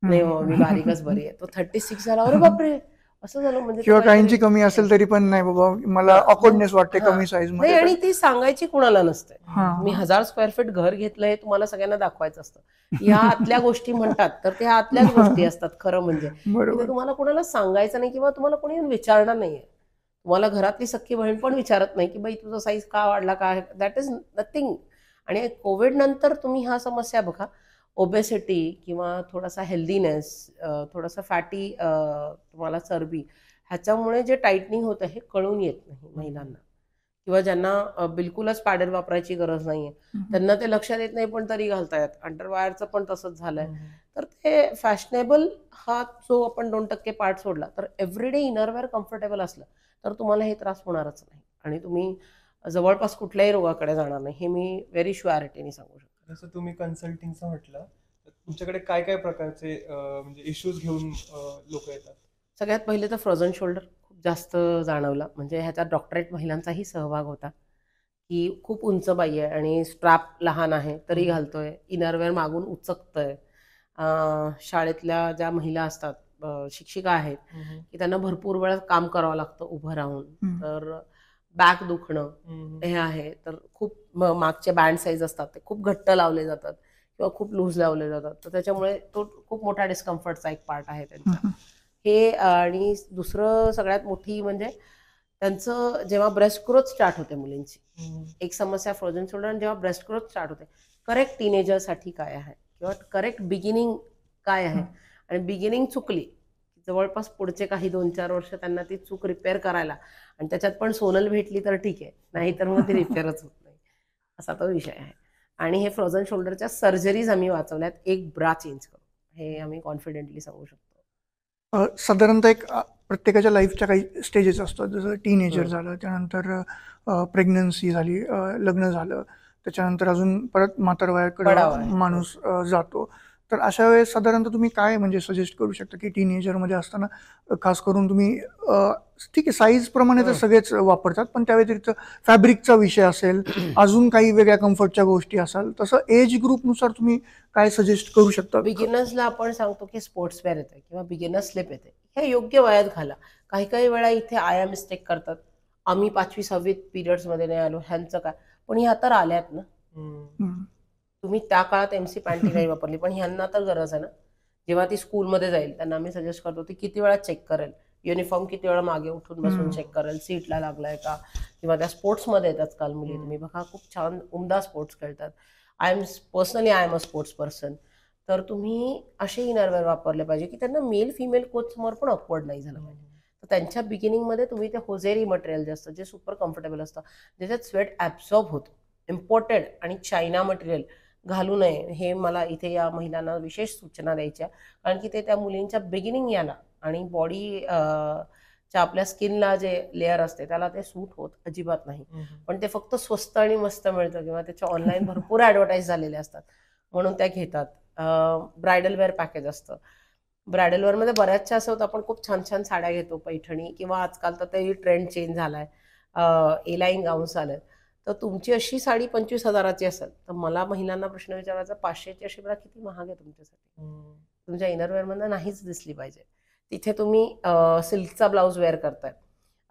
नाही मी बारीकच बरी आहे, तो 36 झाला, अरे बापरे असं झालं. म्हणजे किंवा काहींची कमी असेल तरी पण नाही बाबा मला ऑकवर्डनेस वाटते कमी साईज मध्ये. आणि ती सांगायची कुणाला नसते. मी 1000 स्क्वेअर फीट घर घेतलं हे तुम्हाला सगळ्यांना दाखवायचं असतं. ह्या आतल्या गोष्टी म्हणतात तर त्या आतल्याच गोष्टी असतात खरं म्हणजे. तुम्हाला कुणाला सांगायचं नाही किंवा तुम्हाला कोणी विचारणार नाहीये. तुम्हाला घरातली सख्खी बहीण पण विचारत नाही की बाई तुझा साईज का वाढला काय, दॅट इज नथिंग. आणि कोविड नंतर तुम्ही ह्या समस्या बघा, ओबेसिटी किंवा थोडासा हेल्दीनेस, थोडासा फॅटी तुम्हाला चरबी, ह्याच्यामुळे जे टाईटनिंग होतं हे कळून येत नाही महिलांना किंवा ज्यांना बिलकुलच पॅडेड वापरायची गरज नाहीये त्यांना ते लक्षात येत नाही पण तरी घालतायत. अंडरवायरचं पण तसंच झालंय. तर ते फॅशनेबल हा जो आपण 2% पार्ट सोडला तर एव्हरीडे इनरवेअर कम्फर्टेबल असलं तर तुम्हाला हे त्रास होणारच नाही आणि तुम्ही जवळपास कुठल्याही रोगाकडे जाणार नाही हे मी व्हेरी शुअरिटीने सांगू शकतो. जसं तुम्ही कन्सल्टिंगचं म्हटलं तुमच्याकडे काय काय प्रकारचे म्हणजे इश्यूज घेऊन लोक येतात? सगळ्यात पहिले तर फ्रोझन शोल्डर खूप जास्त जाणवला. म्हणजे ह्याच्यात डॉक्टरेट महिलांचाही सहभाग होता की खूप उंच बाई आहे आणि स्ट्रॅप लहान आहे तरी घालतोय, इनरवेअर मागून उचकतोय. शाळेतल्या ज्या महिला असतात शिक्षिका आहेत की त्यांना भरपूर वेळ काम करावं लागतं उभं राहून, तर बॅक दुखणं हे आहे. तर खूप मागचे बँड साईज असतात ते खूप घट्ट लावले जातात किंवा खूप लूज लावले जातात तर त्याच्यामुळे तो खूप मोठा डिस्कम्फर्टचा एक पार्ट आहे त्यांचा हे. आणि दुसरं सगळ्यात मोठी म्हणजे त्यांचं जेव्हा ब्रेस्ट ग्रोथ स्टार्ट होते मुलींची, एक समस्या फ्रोझन शोल्डर, जेव्हा ब्रेस्ट ग्रोथ स्टार्ट होते करेक्ट टीनेजरसाठी काय आहे किंवा करेक्ट बिगिनिंग काय आहे आणि बिगिनिंग चुकली जवळपास पुढचे काही 2-4 वर्ष त्यांना ती चूक रिपेअर करायला आणि त्याच्यात पण सोनल भेटली तर ठीक आहे, नाही तर मग ती रिपेअरच होत नाही असा तो विषय आहे. आणि हे फ्रोझन शोल्डरच्या सर्जरीज आम्ही वाचवल्यात एक ब्रा चेंज करून, हे आम्ही कॉन्फिडेंटली सांगू शकतो. साधारणतः एक प्रत्येकाच्या लाईफच्या काही स्टेजेस असतात, जसं टीनेजर झालं, त्यानंतर प्रेग्नन्सी झाली, लग्न झालं, त्याच्यानंतर अजून परत म्हातारवयाकडे माणूस जातो. तर अशा वेळेस साधारणतः तुम्ही काय म्हणजे सजेस्ट करू शकता की टीनेजरमध्ये असताना खास करून तुम्ही ठीक आहे साईज प्रमाणे तर सगळेच वापरतात पण त्या व्यतिरिक्त फॅब्रिकचा विषय असेल, अजून काही वेगळ्या कम्फर्टच्या गोष्टी असाल, तसं एज ग्रुपनुसार तुम्ही काय सजेस्ट करू शकता? बिगिनर्सला आपण सांगतो की स्पोर्ट्स वेअर येते किंवा बिगिनर स्लिप येते, हे योग्य वयात घाला. काही काही वेळा इथे आया मिस्टेक करतात, आम्ही 5वी-6वी पिरियड्समध्ये नाही आलो, ह्यांचं काय, पण ह्या तर आल्यात ना. तुम्ही त्या काळात MC पॅन्टी नाही वापरली पण ह्यांना तर गरज आहे ना. जेव्हा ती स्कूलमध्ये जाईल त्यांना आम्ही सजेस्ट करतो ती किती वेळा चेक करेल, युनिफॉर्म किती वेळा मागे उठून बसून चेक करेल, सीटला लागलाय का, किंवा त्या स्पोर्ट्समध्ये आहेत आजकाल मुली, तुम्ही बघा खूप छान उमदा स्पोर्ट्स खेळतात. I am a sports person. तर तुम्ही असे इनरवेअर वापरले पाहिजे की त्यांना मेल फिमेल कोच समोर पण ऑकवर्ड नाही झालं पाहिजे. तर त्यांच्या बिगिनिंगमध्ये तुम्ही ते होजेरी मटेरियल जे असतं जे सुपर कम्फर्टेबल असतं, ज्याच्यात स्वेट ॲब्झॉर्ब होतो, इम्पोर्टेड आणि चायना मटेरियल घालू नये, हे मला इथे या महिलांना विशेष सूचना द्यायच्या. कारण की ते त्या मुलींच्या बिगिनिंग याला आणि बॉडी च्या आपल्या स्किनला जे लेअर असते त्याला ते सूट होत अजिबात नाही. पण ते फक्त स्वस्त आणि मस्त मिळतं किंवा त्याच्या ऑनलाईन भरपूर ॲडव्हर्टाईज झालेले असतात म्हणून त्या घेतात. ब्रायडल वेअर पॅकेज असतं, ब्रायडलवेअरमध्ये बऱ्याचशा असं होतं, आपण खूप छान छान साड्या घेतो, पैठणी, किंवा आजकाल तर ते ट्रेंड चेंज झालाय, ए लाईन गाऊन्स आलेत. तर तुमची अशी साडी 25,000ची असेल, तर मला महिलांना प्रश्न विचारायचा, 500ची अशी बघा किती महाग आहे तुमच्यासाठी. तुमच्या इनरवेअरमधनं नाहीच दिसली पाहिजे. तिथे तुम्ही सिल्कचा ब्लाऊज वेअर करताय.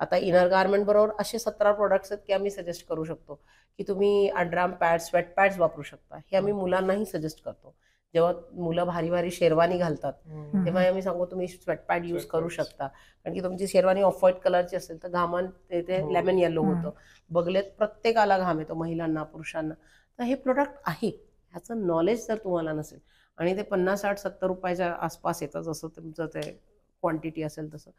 आता इनर गार्मेंट बरोबर असे 17 प्रोडक्ट्स आहेत की आम्ही सजेस्ट करू शकतो की तुम्ही अंडरआर्म पॅड्स, स्वेट पॅड्स वापरू शकता. हे आम्ही मुलांनाही सजेस्ट करतो. जेव्हा मुलं भारी भारी शेरवानी घालतात तेव्हा आम्ही सांगू तुम्ही स्वेट पॅड यूज करू शकता, कारण की तुमची शेरवानी ऑफ व्हाईट कलरची असेल तर घामान ते लेमन येलो होतं. बगलेत प्रत्येकाला घाम येतो, महिलांना, पुरुषांना. तर हे प्रोडक्ट आहे, ह्याचं नॉलेज जर तुम्हाला नसेल आणि ते 50, 60, 70 रुपयाच्या आसपास येतं, जसं तुमचं ते क्वांटिटी असेल तसं,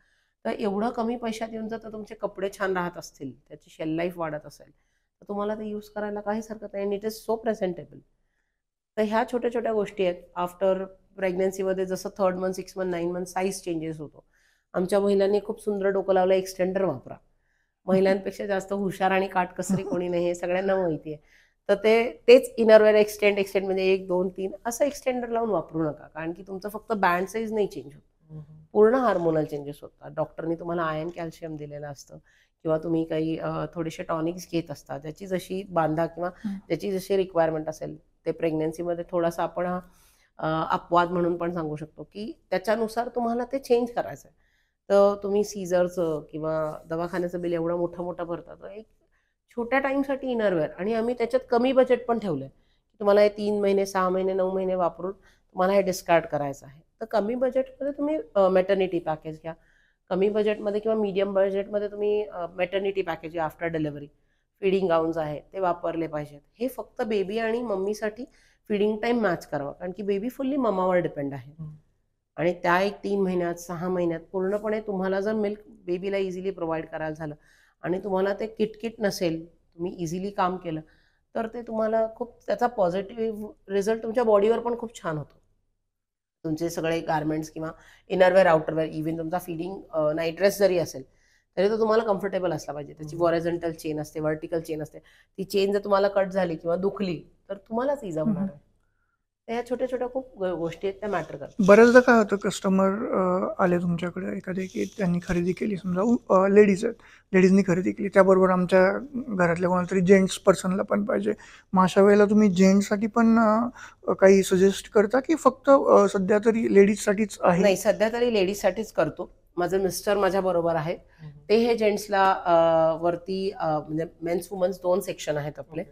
तर एवढं कमी पैशात येऊन जर तुमचे कपडे छान राहत असतील, त्याची शेल लाईफ वाढत असेल, तर तुम्हाला ते यूज करायला काहीच हरकत नाही. आणि इट इज सो प्रेझेंटेबल. तर ह्या छोट्या छोट्या गोष्टी आहेत. आफ्टर प्रेग्नन्सीमध्ये जसं 3rd month, 6 month, 9 month size changes होतो. आमच्या महिलांनी खूप सुंदर डोकं लावलं, एक्सटेंडर वापरा. महिलांपेक्षा जास्त हुशार आणि काटकसरी कोणी नाही, हे सगळ्यांना माहिती आहे. तर तेच इनरवेअर एक्सटेंड म्हणजे 1, 2, 3 असं एक्सटेंडर लावून वापरू नका, कारण की तुमचं फक्त बँड साईज नाही चेंज होत, पूर्ण हार्मोनल चेंजेस होतात. डॉक्टरनी तुम्हाला आयर्न, कॅल्शियम दिलेलं असतं, किंवा तुम्ही काही थोडेसे टॉनिक्स घेत असता, ज्याची जशी बांधा किंवा ज्याची जशी रिक्वायरमेंट असेल. ते प्रेग्नन्सीमध्ये थोडासा आपण अपवाद म्हणून पण सांगू शकतो की त्याच्यानुसार तुम्हाला ते चेंज करायचं आहे. तर तुम्ही सीझरचं किंवा दवाखान्याचं बिल एवढं मोठं मोठं भरता, तर एक छोट्या टाईमसाठी इनरवेअर, आणि आम्ही त्याच्यात कमी बजेट पण ठेवलं आहे की तुम्हाला हे 3 महिने, 6 महिने, 9 महिने वापरून तुम्हाला हे डिस्कार्ड करायचं आहे. तर कमी बजेटमध्ये तुम्ही मॅटर्निटी पॅकेज घ्या. कमी बजेटमध्ये किंवा मीडियम बजेटमध्ये तुम्ही मॅटर्निटी पॅकेज घ्या. आफ्टर डिलिव्हरी फीडिंग गाऊन्स आहे ते वापरले पाहिजेत. हे फक्त बेबी आणि मम्मीसाठी फीडिंग टाईम मॅच करावा, कारण की बेबी फुल्ली ममावर डिपेंड आहे. आणि त्या एक 3 महिन्यात, 6 महिन्यात पूर्णपणे तुम्हाला जर मिल्क बेबीला इझिली प्रोव्हाइड करायला झालं आणि तुम्हाला ते किटकिट नसेल, तुम्ही इझिली काम केलं, तर ते तुम्हाला खूप त्याचा पॉझिटिव्ह रिझल्ट तुमच्या बॉडीवर पण खूप छान होतो. तुमचे सगळे गार्मेंट्स किंवा इनरवेअर, आउटरवेअर, इव्हन तुमचा फीडिंग नाईट ड्रेस जरी असेल तरी तो तुम्हाला कम्फर्टेबल असला पाहिजे. त्याची हॉरिझॉन्टल चेन असते, व्हर्टिकल चेन असते. ती चेन जर तुम्हाला कट झाली किंवा दुखली तर तुम्हालाच इजा होणार आहे. तर ह्या छोट्या छोट्या खूप गोष्टी आहेत, त्या मॅटर करतात. बऱ्याचदा काय होतं, कस्टमर आले तुमच्याकडे एखादे की त्यांनी खरेदी केली, समजा लेडीज आहेत, लेडीजनी खरेदी केली, त्याबरोबर आमच्या घरातल्या कोणाला तरी जेंट्स पर्सनला पण पाहिजे. मग अशा वेळेला तुम्ही जेंट्ससाठी पण काही सजेस्ट करता की फक्त सध्या तरी लेडीजसाठीच आहे? नाही, सध्या तरी लेडीजसाठीच करतो. माझे मिस्टर माझ्या बरोबर आहेत. ते हे जेंट्सला वरती म्हणजे मेन्स वुमन्स 2 सेक्शन आहेत आपले,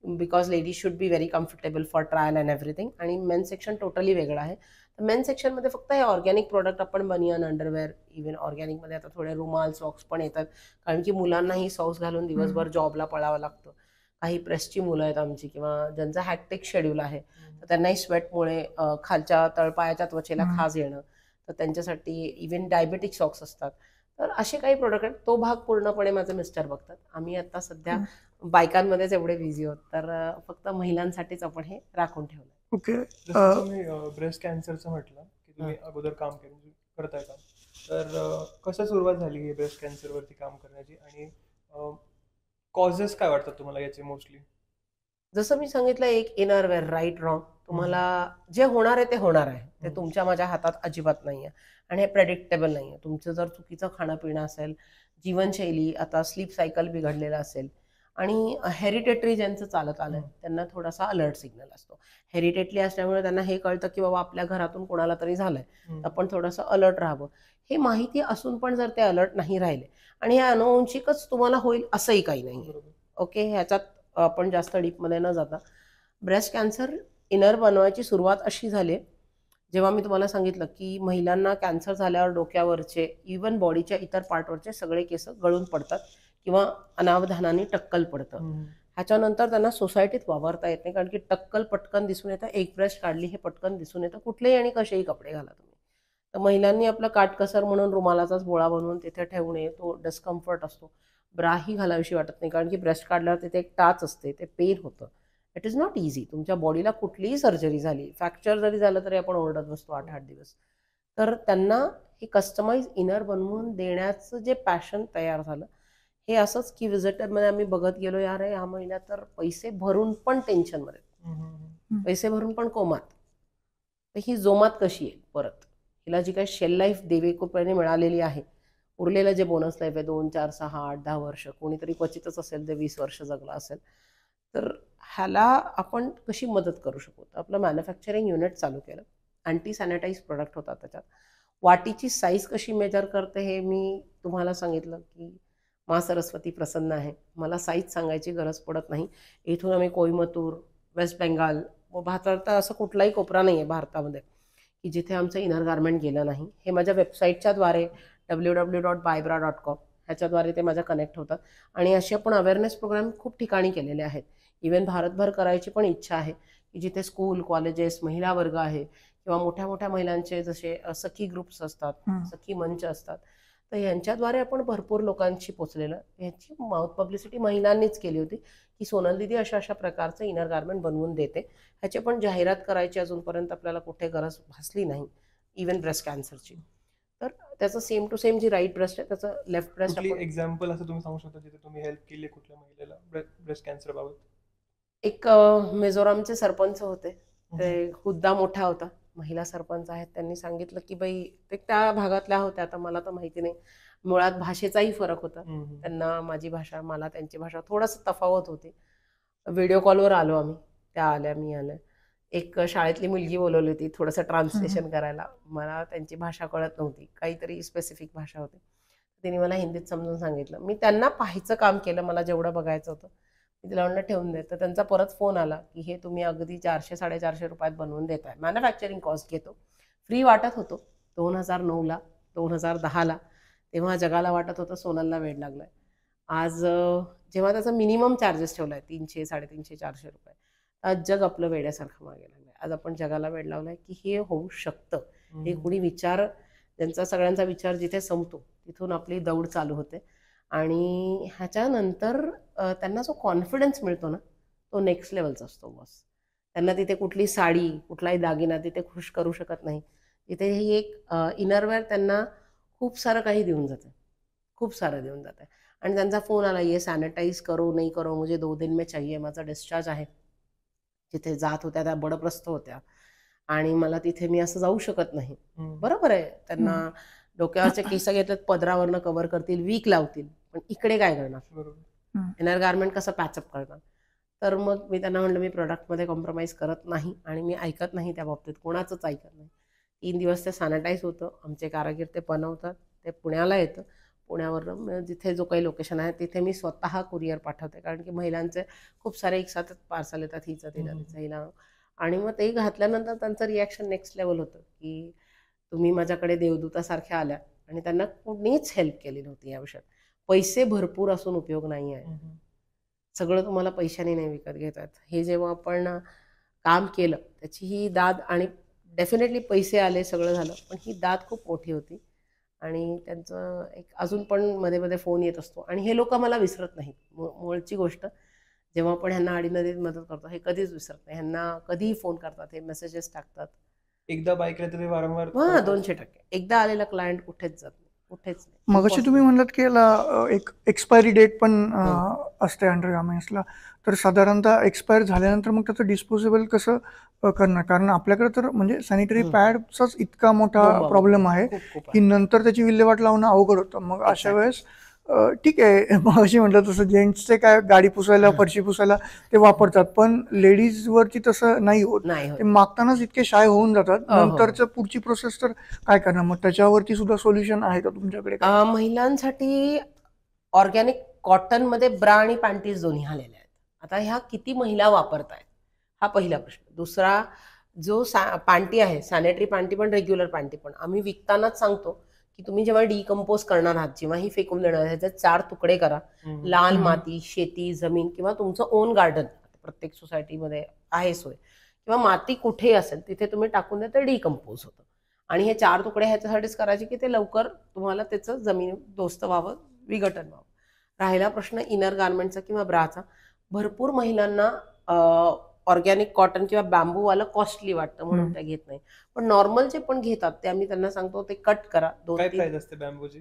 because ladies should be very comfortable for trial and everything. आणि मेन्स सेक्शन टोटली वेगळं आहे. तर मेन्स सेक्शनमध्ये फक्त हे ऑर्गॅनिक प्रोडक्ट, आपण बनियन, अंडरवेअर, इव्हन ऑर्गॅनिकमध्ये आता थोडे रुमाल, सॉक्स पण येतात, कारण की मुलांनाही सॉक्स घालून दिवसभर जॉबला पळावं लागतं. काही प्रेसची मुलं आहेत आमची, किंवा ज्यांचं हॅक्टिक शेड्यूल आहे, तर त्यांनाही स्वेटमुळे खालच्या तळपायाच्या त्वचेला खाज येणं, तर त्यांच्यासाठी इव्हन डायबेटिक सॉक्स असतात. तर असे काही प्रोडक्ट आहेत. तो भाग पूर्णपणे माझे मिस्टर बघतात. आम्ही आता सध्या बायकांमध्येच एवढे बिझी आहोत, तर फक्त महिलांसाठीच आपण हे राखून ठेवलं. ओके. जसं तुम्ही ब्रेस्ट कॅन्सरचं म्हटलं की तुम्ही अगोदर काम करताय का, तर कसं सुरुवात झाली ही ब्रेस्ट कॅन्सरवरती काम करण्याची, आणि कॉजेस काय वाटतात तुम्हाला याचे मोस्टली? जसं मी सांगितलं, एक इनरवेअर, राईट रॉंग, तुम्हाला जे होणार आहे ते होणार आहे. ते तुमच्या माझ्या हातात अजिबात नाही आहे, आणि हे प्रेडिक्टेबल नाही आहे. तुमचं जर चुकीचं खाणं पिणं असेल, जीवनशैली, आता स्लीप सायकल बिघडलेलं असेल, आणि हेरिटेटरी ज्यांचं चालत आलंय त्यांना थोडासा अलर्ट सिग्नल असतो. हेरिटेटरी असल्यामुळे त्यांना हे कळतं की बाबा आपल्या घरातून कोणाला तरी झालंय, आपण थोडंसं अलर्ट राहावं. हे माहिती असून पण जर ते अलर्ट नाही राहिले, आणि हे अनुवंशिकच तुम्हाला होईल असंही काही नाही. ओके, ह्याच्यात आपण जास्त डीपमध्ये न जाता, ब्रेस्ट कॅन्सर इनर बनवायची सुरुवात अशी झाली जेव्हा मी तुम्हाला सांगितलं की महिलांना कॅन्सर झाल्यावर डोक्यावरचे, इव्हन बॉडीच्या इतर पार्टवरचे सगळे केस गळून पडतात किंवा अनावधानाने टक्कल पडतं. ह्याच्यानंतर त्यांना सोसायटीत वावरता येत नाही, कारण की टक्कल पटकन दिसून येतं. एक ब्रेस्ट काढली हे पटकन दिसून येतं, कुठलेही आणि कसेही कपडे घाला तुम्ही. तर महिलांनी आपलं काटकसर म्हणून रुमालाचाच बोळा बनवून तिथे ठेवणे, तो डिस्कम्फर्ट असतो. ब्राही घालावीशी वाटत नाही, कारण की ब्रेस्ट काढल्यावर तिथे एक टाच असते, ते पेन होतं. It is not easy. तुमच्या बॉडीला कुठलीही सर्जरी झाली, फ्रॅक्चर जरी झालं तरी आपण ओरडत बसतो 8-8 दिवस. तर त्यांना हे कस्टमाइज इनर बनवून देण्याचं जे पॅशन तयार झालं, हे असंच की व्हिजिटरमध्ये आम्ही बघत गेलो, यार ह्या महिन्यात तर पैसे भरून पण टेन्शनमध्ये, पैसे भरून पण कोमात, तर ही जोमात कशी येईल परत, हिला जी काही शेल लाईफ देवेकृपेने मिळालेली आहे, उरलेलं जे बोनस लाईफ आहे 2, 4, 6, 8, 10 वर्ष, कोणीतरी क्वचितच असेल ते 20 वर्ष जगला असेल, तर ह्याला आपण कशी मदत करू शकू. तर आपलं मॅन्युफॅक्चरिंग युनिट चालू केलं. अँटी सॅनिटाईज प्रोडक्ट होतात त्याच्यात. वाटीची साईज कशी मेजर करते हे मी तुम्हाला सांगितलं की मा सरस्वती प्रसन्न आहे, मला साईज सांगायची गरज पडत नाही. इथून आम्ही कोइंबतूर, वेस्ट बेंगाल व भारतात असं कुठलाही कोपरा नाही आहे भारतामध्ये की जिथे आमचं इनर गार्मेंट गेलं नाही. हे माझ्या वेबसाईटच्या द्वारे www.bybra.com ह्याच्याद्वारे ते माझ्या कनेक्ट होतात. आणि असे आपण अवेअरनेस प्रोग्राम खूप ठिकाणी केलेले आहेत. इवन भारतभर करायची पण इच्छा आहे की जिथे स्कूल, कॉलेजेस, महिला वर्ग आहे किंवा मोठ्या मोठ्या महिलांचे जसे सखी ग्रुप्स असतात, सखी मंच असतात, तर यांच्याद्वारे आपण भरपूर लोकांशी पोचलेलं. ह्याची माउथ पब्लिसिटी महिलांनीच केली होती की सोनल दीदी अशा अशा प्रकारचं इनर गार्मेंट बनवून देते. ह्याची पण जाहिरात करायची अजूनपर्यंत आपल्याला कुठे गरज भासली नाही, इवन ब्रेस्ट कॅन्सरची. तर त्याचं सेम टू सेम जी राईट ब्रेस्ट आहे त्याचं लेफ्ट ब्रेस्ट आपण एक्झाम्पल असं तुम्ही सांगू शकता जिथे तुम्ही हेल्प केली कुठल्या महिलेला ब्रेस्ट कॅन्सर बाबत? एक मिझोरामचे सरपंच होते, ते हुद्दा मोठा होता, महिला सरपंच आहेत. त्यांनी सांगितलं की बाई ते त्या भागातल्या होत्या, आता मला तर माहिती नाही, मुळात भाषेचाही फरक होता. त्यांना माझी भाषा, मला त्यांची भाषा थोडंसं तफावत होती. व्हिडिओ कॉलवर आलो आम्ही, त्या आल्या, मी आले. एक शाळेतली मुलगी बोलवली होती थोडंसं ट्रान्सलेशन करायला. मला त्यांची भाषा कळत नव्हती, काहीतरी स्पेसिफिक भाषा होती. तिने मला हिंदीत समजून सांगितलं. मी त्यांना पाहायचं काम केलं, मला जेवढं बघायचं होतं. मी तिला म्हणलं ठेवून दे. तर त्यांचा परत फोन आला की हे तुम्ही अगदी 400-450 रुपयात बनवून देताय, मॅन्युफॅक्चरिंग कॉस्ट घेतो. फ्री वाटत होतो 2009ला, 2010ला. तेव्हा जगाला वाटत होतं सोनलला वेड लागलाय. आज जेव्हा त्याचा मिनिमम चार्जेस ठेवलाय 300, 350, 400 रुपये, आज जग आपलं वेड्यासारखं मागे लागलंय. आज आपण जगाला वेड लावलाय की हे होऊ शकतं. हे कुणी विचार, त्यांचा सगळ्यांचा विचार जिथे संपतो तिथून आपली दौड चालू होते. आणि ह्याच्यानंतर त्यांना जो कॉन्फिडन्स मिळतो ना, तो नेक्स्ट लेवलचा असतो बॉस. त्यांना तिथे कुठली साडी, कुठलाही दागिना तिथे खुश करू शकत नाही. तिथे ही एक इनरवेअर त्यांना खूप सारं काही देऊन जाते, खूप सारं देऊन जाते. आणि त्यांचा फोन आला, ये सॅनिटाईज करो नाही करो, मुझे 2 दिन में चाहिए, माझा डिस्चार्ज आहे. जिथे जात होत्या त्या बडप्रस्थ होत्या आणि मला तिथे मी असं जाऊ शकत नाही. बरोबर आहे, त्यांना डोक्यावरचे केस घेतलेत, पदरावरनं कव्हर करतील, वीक लावतील, पण इकडे काय करणार? इनर गार्मेंट कसं पॅचअप करणार? तर मग मी त्यांना म्हणलं मी प्रोडक्टमध्ये कॉम्प्रोमाइज करत नाही आणि मी ऐकत नाही त्या बाबतीत, कोणाचंच ऐकत नाही. 3 दिवस ते सॅनिटाईज होतं, आमचे कारागीर ते बनवतात, ते पुण्याला येतं. पुण्यावरनं जिथे जो काही लोकेशन आहे तिथे मी स्वतः कुरिअर पाठवते, कारण की महिलांचे खूप सारे एक साथच पार्सल येतात, हिचं तिला तिचं हिला. आणि मग ते घातल्यानंतर त्यांचं रिॲक्शन नेक्स्ट लेवल होतं की तुम्ही माझ्याकडे देवदूतासारख्या आल्या. आणि त्यांना कोणीच हेल्प केली नव्हती या विषयात. पैसे भरपूर असून उपयोग नाही आहे. सगळं तुम्हाला पैशाने नाही विकत घेतात. हे जेव्हा आपण काम केलं त्याची ही दाद, आणि डेफिनेटली पैसे आले, सगळं झालं, पण ही दाद खूप मोठी होती. आणि त्यांचं एक अजून पण मध्ये मध्ये फोन येत असतो. आणि हे लोक मला विसरत नाहीत. मूळची गोष्ट, जेव्हा आपण ह्यांना आडीनडीत मदत करतो हे कधीच विसरत नाही. ह्यांना कधीही फोन करतात, हे मेसेजेस टाकतात. एकदा बाईक तरी वारंवार 200%. एकदा आलेला क्लायंट कुठेच जात नाही, कुठेच नाही. मगाशी तुम्ही म्हणलात की याला एक एक्सपायरी डेट पण असते अंडर गार्मेंट्सला, तर साधारणतः एक्सपायर झाल्यानंतर मग त्याचं डिस्पोजेबल कसं करणार? कारण आपल्याकडे तर म्हणजे सॅनिटरी पॅडचाच इतका मोठा प्रॉब्लेम आहे की नंतर त्याची विल्हेवाट लावणं अवघड होतं. मग अशा वेळेस ठीक आहे, मगाशी म्हटलं तसं जेंट्सचे काय गाडी पुसायला, फरशी पुसायला ते वापरतात, पण लेडीजवरती तसं नाही होत. ते मागतानाच इतके शाय होऊन जातात, नंतरचं पुढची प्रोसेस तर काय करणार? मग त्याच्यावरती सुद्धा सोल्युशन आहे का तुमच्याकडे? महिलांसाठी ऑर्गॅनिक कॉटनमध्ये ब्रा आणि पॅन्टीज दोन्ही आलेले आहेत. आता ह्या किती महिला वापरतायत हा पहिला प्रश्न. दुसरा, जो पॅन्टी आहे, सॅनिटरी पॅन्टी पण रेग्युलर पॅन्टी पण, आम्ही विकतानाच सांगतो की तुम्ही जेव्हा डिकम्पोज करणार आहात, जेव्हाही फेकून देणार, ह्याचे 4 तुकडे करा. लाल माती, शेती, जमीन किंवा तुमचं ओन गार्डन, प्रत्येक सोसायटीमध्ये आहे सोय, किंवा माती कुठेही असेल तिथे तुम्ही टाकून द्या, तर डिकम्पोज होतं. आणि हे 4 तुकडे ह्याच्यासाठीच करायचे की ते लवकर तुम्हाला त्याचं जमीन दोस्त व्हावं, विघटन व्हावं. राहिला प्रश्न इनर गार्मेंटचा किंवा ब्राचा, भरपूर महिलांना ऑर्गॅनिक कॉटन किंवा बॅम्बूवाला कॉस्टली वाटतं म्हणून त्या घेत नाही. पण नॉर्मल जे पण घेतात ते आम्ही त्यांना सांगतो ते कट करा. 2-3 प्राइस असते बॅम्बूची?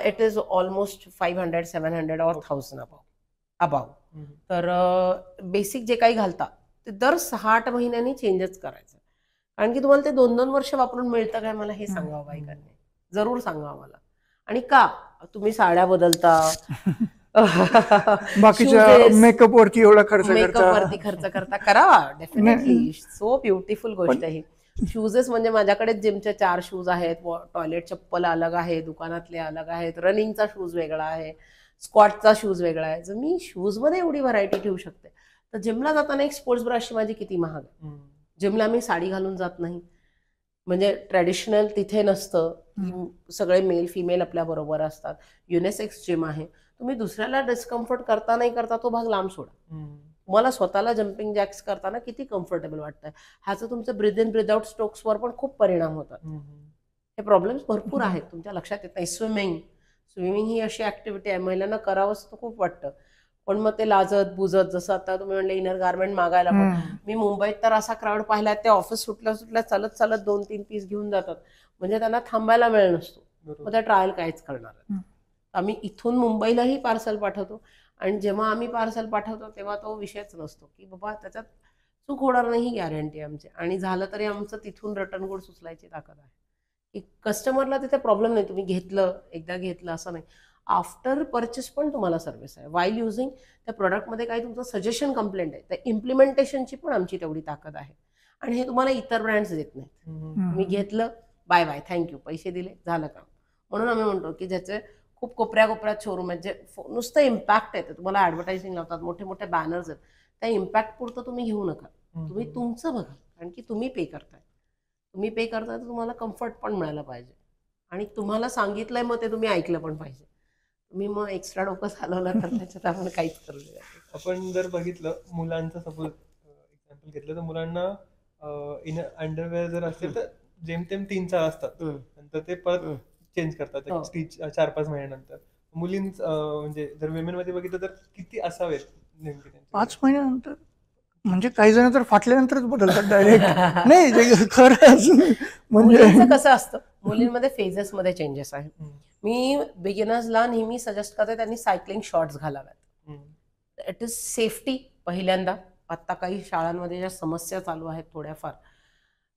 इट इज ऑलमोस्ट 500-700 और 1000 अबाव. तर बेसिक जे काही घालतात ते दर 6-8 महिन्यांनी चेंजच करायचं. कारण की तुम्हाला ते 2-2 वर्ष वापरून मिळतं काय, मला हे सांगावं बायकांनी, जरूर सांगा मला. आणि का तुम्ही साड्या बदलता, बाकीच्या मेकअप वरती एवढा खर्च मेकअप वरती खर्च करता, करा डेफिनेटली, सो ब्युटिफुल गोष्ट आहे. शूजेस म्हणजे माझ्याकडे जिमचे 4 शूज आहेत, टॉयलेट चप्पल अलग आहे, दुकानातले अलग आहेत, रनिंगचा शूज वेगळा आहे, स्क्वॉटचा शूज वेगळा आहे. जर मी शूज मध्ये एवढी व्हरायटी ठेवू शकते, तर जिमला जाताना एक स्पोर्ट्स ब्रश माझी किती महाग आहे. जिमला मी साडी घालून जात नाही, म्हणजे ट्रॅडिशनल तिथे नसतं, सगळे मेल फिमेल आपल्या बरोबर असतात, युनिसेक्स जिम आहे. तुम्ही दुसऱ्याला डिस्कम्फर्ट करता नाही करता तो भाग लांब सोडा. तुम्हाला स्वतःला जम्पिंग जॅक्स करताना किती कम्फर्टेबल वाटतंय, ह्याचं तुमचं ब्रिथ इन ब्रिथ आउट स्ट्रोक्सवर पण खूप परिणाम होतात. हे प्रॉब्लेम्स भरपूर आहेत, तुमच्या लक्षात येत नाही. स्विमिंग ही अशी ऍक्टिव्हिटी आहे, महिलांना करावं असं खूप वाटतं, पण मग ते लाजत बुजत, जसं आता तुम्ही म्हणले इनर गार्मेंट मागायला, पण मी मुंबईत तर असा क्राऊड पाहिला, ते ऑफिस सुटल्या सुटल्या चालत चालत 2-3 पीस घेऊन जातात, म्हणजे त्यांना थांबायला वेळ नसतो, मग त्या ट्रायल काहीच करणार. आम्ही इथून मुंबईलाही पार्सल पाठवतो, आणि जेव्हा आम्ही पार्सल पाठवतो तेव्हा तो विषयच नसतो की बाबा त्याच्यात चूक होणार नाही, ही गॅरंटी आमची. आणि झालं तरी आमचं तिथून रिटर्न गुड सुचलायची ताकद आहे. की कस्टमरला तिथे प्रॉब्लेम नाही, तुम्ही एकदा घेतलं असं नाही, आफ्टर परचेस पण तुम्हाला सर्व्हिस आहे. वाईल युझिंग त्या प्रोडक्टमध्ये काही तुमचं सजेशन कंप्लेंट आहे, त्या इम्प्लिमेंटेशनची पण आमची तेवढी ताकद आहे. आणि हे तुम्हाला इतर ब्रँड्स देत नाहीत. तुम्ही घेतलं, बाय बाय, थँक्यू, पैसे दिले, झालं काम. म्हणून आम्ही म्हणतो की ज्याचे खूप कोपऱ्यात शोरूम आहेत, जे नुसतं इम्पॅक्ट आहे, तुम्हाला ऍडव्हर्टायझिंग लावतात, मोठे मोठे बॅनर्स आहेत, त्या इम्पॅक्ट पुरतं तुम्ही घेऊ नका. तुम्ही तुमचं बघा, कारण की तुम्ही पे करताय तर तुम्हाला कम्फर्ट पण मिळायला पाहिजे, आणि तुम्हाला सांगितलंय मग ते तुम्ही ऐकलं पण पाहिजे. तुम्ही मग एक्स्ट्रा डोकं चालवलं तर त्याच्यात आपण काहीच करू शकत. आपण जर बघितलं मुलांचं सपोज एक्झाम्पल घेतलं, तर मुलांना इन अंडरवेअर जर असेल तर जेमतेम 3-4 असतात, नंतर ते परत चेंज करतात 4-5 महिन्यानंतर. म्हणजे जर विमेन मध्ये बघितलं तर किती असावेत नेमके? 5 महिन्यानंतर, म्हणजे काही जण तर फाटल्यानंतरच बदलतात डायरेक्ट. नाही खरं, म्हणजे कसं असतं, मुलींमध्ये फेजेस मध्ये चेंजेस आहेत. मी बिगिनर्सला नेहमी सजेस्ट करते त्यांनी सायकलिंग शॉर्ट्स घालाव्यात. इट इज सेफ्टी पहिल्यांदा. आता काही शाळांमध्ये ज्या समस्या चालू आहेत थोड्याफार,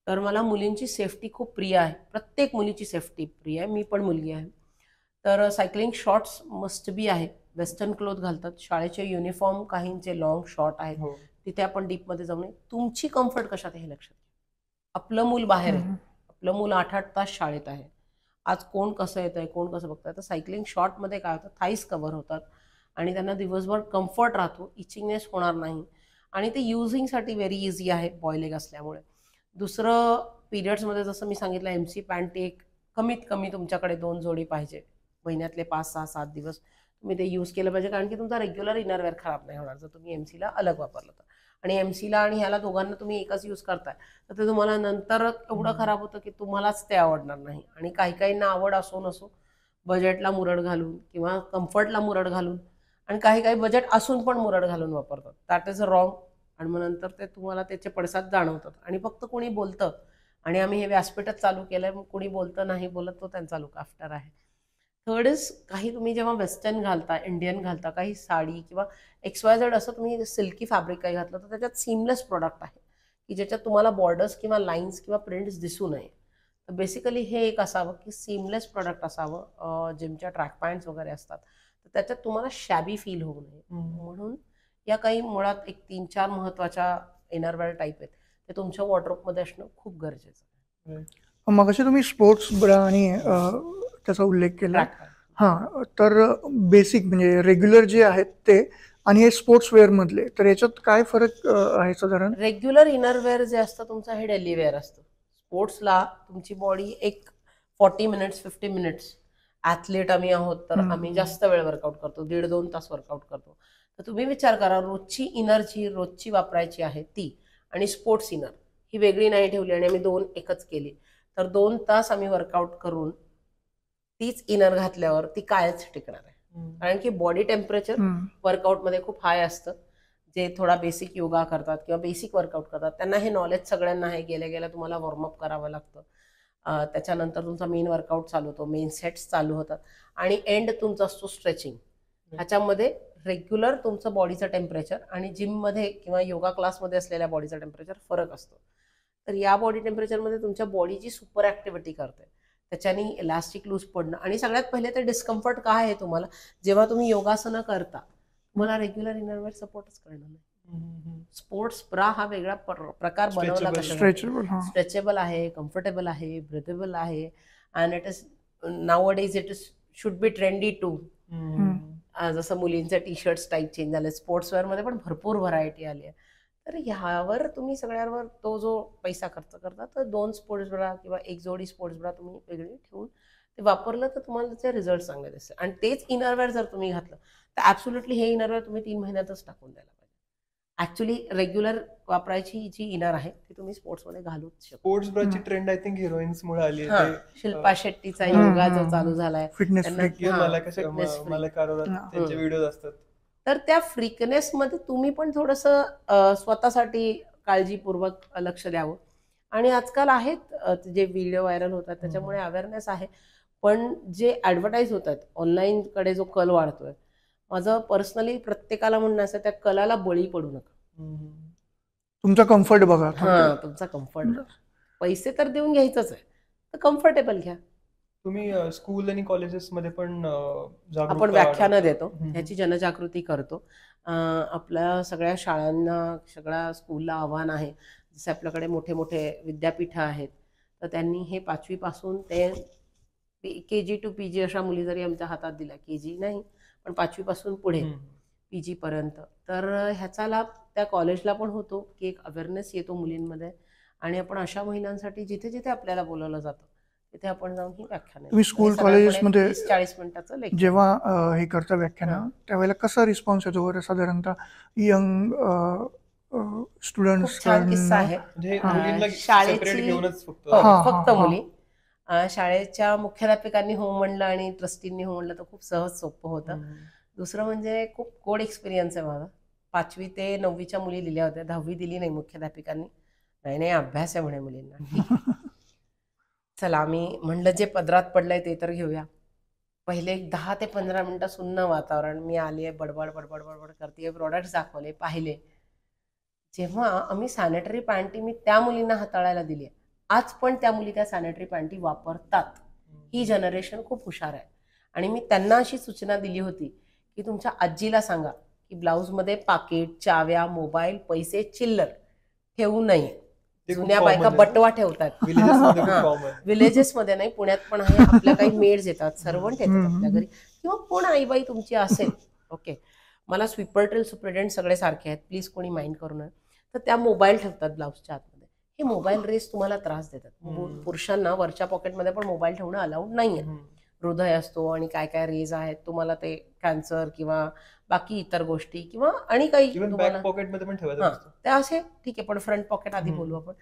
तर मला मुलींची सेफ्टी खूप प्रिय आहे, प्रत्येक मुलीची सेफ्टी प्रिय आहे, मी पण मुलगी आहे. तर सायकलिंग शॉर्ट्स मस्ट बी आहे. वेस्टर्न क्लोथ घालतात, शाळेचे युनिफॉर्म काहींचे लॉंग शॉर्ट आहेत, तिथे आपण डीपमध्ये जाऊ नये. तुमची कम्फर्ट कशात आहे हे लक्षात घ्या. आपलं मूल बाहेर आहे, आपलं मूल 8-8 तास शाळेत आहे, आज कोण कसं येत आहे, कोण कसं बघतंय. तर सायकलिंग शॉर्टमध्ये काय होतं, थाईस कव्हर होतात आणि त्यांना दिवसभर कम्फर्ट राहतो, इचिंगनेस होणार नाही, आणि ते युझिंगसाठी व्हेरी इझी आहे बॉय लेग असल्यामुळे. दुसरं, पिरियड्समध्ये जसं मी सांगितलं, MC पॅन्ट एक कमीत कमी तुमच्याकडे 2 जोडी पाहिजे, महिन्यातले 5-6-7 दिवस तुम्ही ते यूज केलं पाहिजे, कारण की तुमचा रेग्युलर इनरवेअर खराब नाही होणार जर तुम्ही MCला अलग वापरलं तर. आणि MCला आणि ह्याला दोघांना तुम्ही एकच यूज करताय तर ते तुम्हाला नंतर एवढं खराब होतं की तुम्हालाच ते आवडणार नाही. आणि काही काहींना आवड असो नसो, बजेटला मुरड घालून किंवा कम्फर्टला मुरड घालून, आणि काही काही बजेट असून पण मुरड घालून वापरतात, दॅट इज रॉंग. आणि मग नंतर ते तुम्हाला त्याचे पडसाद जाणवतात. आणि फक्त कोणी बोलतं, आणि आम्ही हे व्यासपीठच चालू केलंय, मग कोणी बोलतं नाही बोलत, तो त्यांचा लुक आफ्टर आहे. थर्ड इज, काही तुम्ही जेव्हा वेस्टर्न घालता, इंडियन घालता, काही साडी किंवा XYZ असं तुम्ही सिल्की फॅब्रिक काही घातलं, तर त्याच्यात सीमलेस प्रोडक्ट आहे की ज्याच्यात तुम्हाला बॉर्डर्स किंवा लाईन्स किंवा प्रिंट्स दिसू नये. तर बेसिकली हे एक असावं की सीमलेस प्रोडक्ट असावं. जिमच्या ट्रॅक पॅन्ट्स वगैरे असतात तर त्याच्यात तुम्हाला शॅबी फील होऊ नये. म्हणून या काही मुळात एक 3-4 महत्वाच्या इनरवेअर टाईप आहेत, ते तुमच्या वॉर्डरोबमध्ये असणं खूप गरजेचं आहे. मग असे तुम्ही स्पोर्ट्स ब्रा आणि त्याचा उल्लेख केला. हां, तर बेसिक म्हणजे रेग्युलर जे आहेत ते आणि हे स्पोर्ट्स वेअर मधले, तर याच्यात काय फरक आहे साधारण? रेग्युलर इनरवेअर जे असतं तुमचं हे डेली वेअर असतं. स्पोर्ट्सला तुमची बॉडी एक 40 मिनिट्स 50 मिनिट्स, ॲथलीट आम्ही आहोत तर आम्ही जास्त वेळ वर्कआउट करतो, 1.5-2 तास वर्कआउट करतो. तर तुम्ही विचार करा, रोजची एनर्जी रोजची वापरायची आहे ती, आणि स्पोर्ट्स इनर ही वेगळी नाही ठेवली आणि आम्ही 2 एकच केली, तर 2 तास आम्ही वर्कआउट करून तीच इनर घातल्यावर ती कायच टिकणार आहे. कारण की बॉडी टेम्परेचर वर्कआउटमध्ये खूप हाय असतं. जे थोडा बेसिक योगा करतात किंवा बेसिक वर्कआउट करतात त्यांना हे नॉलेज सगळ्यांना आहे, गेल्या गेल्या तुम्हाला वॉर्मअप करावं लागतं. त्याच्यानंतर तुमचा मेन वर्कआउट चालू होतो, मेन सेट्स चालू होतात, आणि एंड तुमचा असतो स्ट्रेचिंग. ह्याच्यामध्ये रेग्युलर तुमचं बॉडीचं टेम्परेचर आणि जिममध्ये किंवा योगा क्लासमध्ये असलेल्या बॉडीचं टेम्परेचर फरक असतो. तर या बॉडी टेम्परेचरमध्ये तुमच्या बॉडीची सुपर ऍक्टिव्हिटी करते, त्याच्याने इलास्टिक लूज पडणं. आणि सगळ्यात पहिले तर डिस्कम्फर्ट काय आहे तुम्हाला, जेव्हा तुम्ही योगासनं करता तुम्हाला रेग्युलर इनरवेअर सपोर्टच करणार नाही. स्पोर्ट्स ब्रा हा वेगळा प्रकार बनवला स्ट्रेचेबल स्ट्रेचेबल आहे, कम्फर्टेबल आहे, ब्रिथेबल आहे, and it is nowadays it is should be trendy too. जसं मुलींचे टी शर्ट्स टाईप चेंज झाले, स्पोर्ट्सवेअरमध्ये पण भरपूर व्हरायटी आली आहे. तर ह्यावर तुम्ही सगळ्यावर तो जो पैसा खर्च करता, तर 2 स्पोर्ट्स ब्रा किंवा 1 जोडी स्पोर्ट्स ब्रा तुम्ही वेगळी ठेवून ते वापरलं तर तुम्हाला त्याचे रिझल्ट चांगले दिसतील. आणि तेच इनरवेअर जर तुम्ही घातलं तर ॲब्सोल्युटली हे इनरवेअर तुम्ही 3 महिन्यातच टाकून द्यायला पाहिजे. ऍक्च्युली रेग्युलर वापरायची जी इनर आहे ती तुम्ही स्पोर्ट्समध्ये घालूच शकता. स्पोर्ट्स ब्राची ट्रेंड आय थिंक हिरोईन्स मुळे आली आहे. शिल्पा शेट्टीचा योगा जो चालू झालाय, फिटनेस त्यांचे व्हिडिओ असतात, तर त्या फ्रिकनेसमध्ये तुम्ही पण थोडंसं स्वतःसाठी काळजीपूर्वक लक्ष द्यावं. आणि आजकाल आहेत जे व्हिडिओ व्हायरल होतात त्याच्यामुळे अवेअरनेस आहे, पण जे ॲडव्हर्टाईज होत आहेत ऑनलाईनकडे जो कल वाढतोय, माझं पर्सनली प्रत्येकाला म्हणणं असं, त्या कलाला बळी पडू नका. तुमचा कम्फर्ट बघा. तुमचा कम्फर्ट, पैसे तर देऊन घ्यायचंच आहे तर कम्फर्टेबल घ्या. तुम्ही स्कूल आणि कॉलेजेसमध्ये पण आपण व्याख्यानं देतो, ह्याची जनजागृती करतो. आपल्या सगळ्या शाळांना, सगळ्या स्कूलला आव्हान आहे, जसे आपल्याकडे मोठे मोठे विद्यापीठं आहेत, तर त्यांनी हे 5वी पासून ते KG to PG अशा मुली जरी आमच्या हातात दिल्या, KG नाही पण 5वी पासून पुढे PG पर्यंत, तर ह्याचा लाभ त्या कॉलेजला पण होतो की एक अवेअरनेस येतो मुलींमध्ये. आणि आपण अशा महिलांसाठी जिथे जिथे आपल्याला बोलवलं जातं तिथे आपण जाऊन ही व्याख्यान, तुम्ही स्कूल कॉलेजेसमध्ये 40 मिनिटाचं लेक्चर जेव्हा हे करता व्याख्यान, त्यावेळेला कसा रिस्पॉन्स येतो बरं साधारणतः यंग स्टुडंट्स? छान किस्सा आहे. शाळेची फक्त मुली, शाळेच्या मुख्याध्यापकांनी हो म्हणलं आणि ट्रस्टींनी हो म्हणलं तर खूप सहज सोपं होतं. दुसरं म्हणजे खूप गोड एक्सपिरियन्स आहे माझा. 5वी ते 9वीच्या मुली दिल्या होत्या, 10वी दिली नाही मुख्याध्यापिकांनी. नाही अभ्यास आहे म्हणे मुलींना. चला आम्ही म्हणलं जे पदरात पडलंय ते तर घेऊया. पहिले 10 ते 15 मिनिटं सुन्न वातावरण, मी आली आहे, बडबड बडबड बडबड करते, प्रोडक्ट्स दाखवले, पाहिले. जेव्हा आम्ही सॅनिटरी पॅन्टी मी त्या मुलींना हाताळायला दिली, आज पण त्या मुली त्या सॅनिटरी पॅन्टी वापरतात. ही जनरेशन खूप हुशार आहे. आणि मी त्यांना अशी सूचना दिली होती की तुमच्या आजीला सांगा की ब्लाऊजमध्ये पाकिट, चाव्या, मोबाईल, पैसे, चिल्लर ठेवू नये. जुन्या बायका बटवा ठेवतात, विलेजेसमध्ये नाही, पुण्यात पण आहे. आपल्या काही मेड्स येतात, सर्वंट येतात आपल्या घरी, किंवा कोण आईबाई तुमची असेल, ओके, मला स्वीपर ड्रिल सुप्रिटेंडेंट सगळे सारखे आहेत, प्लीज कोणी माइंड करू नये, तर त्या मोबाईल ठेवतात ब्लाऊजच्या आतमध्ये. हे मोबाईल रेस तुम्हाला त्रास देतात. पुरुषांना वरच्या पॉकेटमध्ये पण मोबाईल ठेवणं अलाउड नाहीये. हृदय असतो आणि काय काय रेज आहेत, तुम्हाला ते कॅन्सर किंवा बाकी इतर गोष्टी किंवा आणि काही तुम्हाला पॉकेटमध्ये पण ठेवायचं असतं. ते असे ठीक आहे, पण फ्रंट पॉकेट आधी बोलू आपण.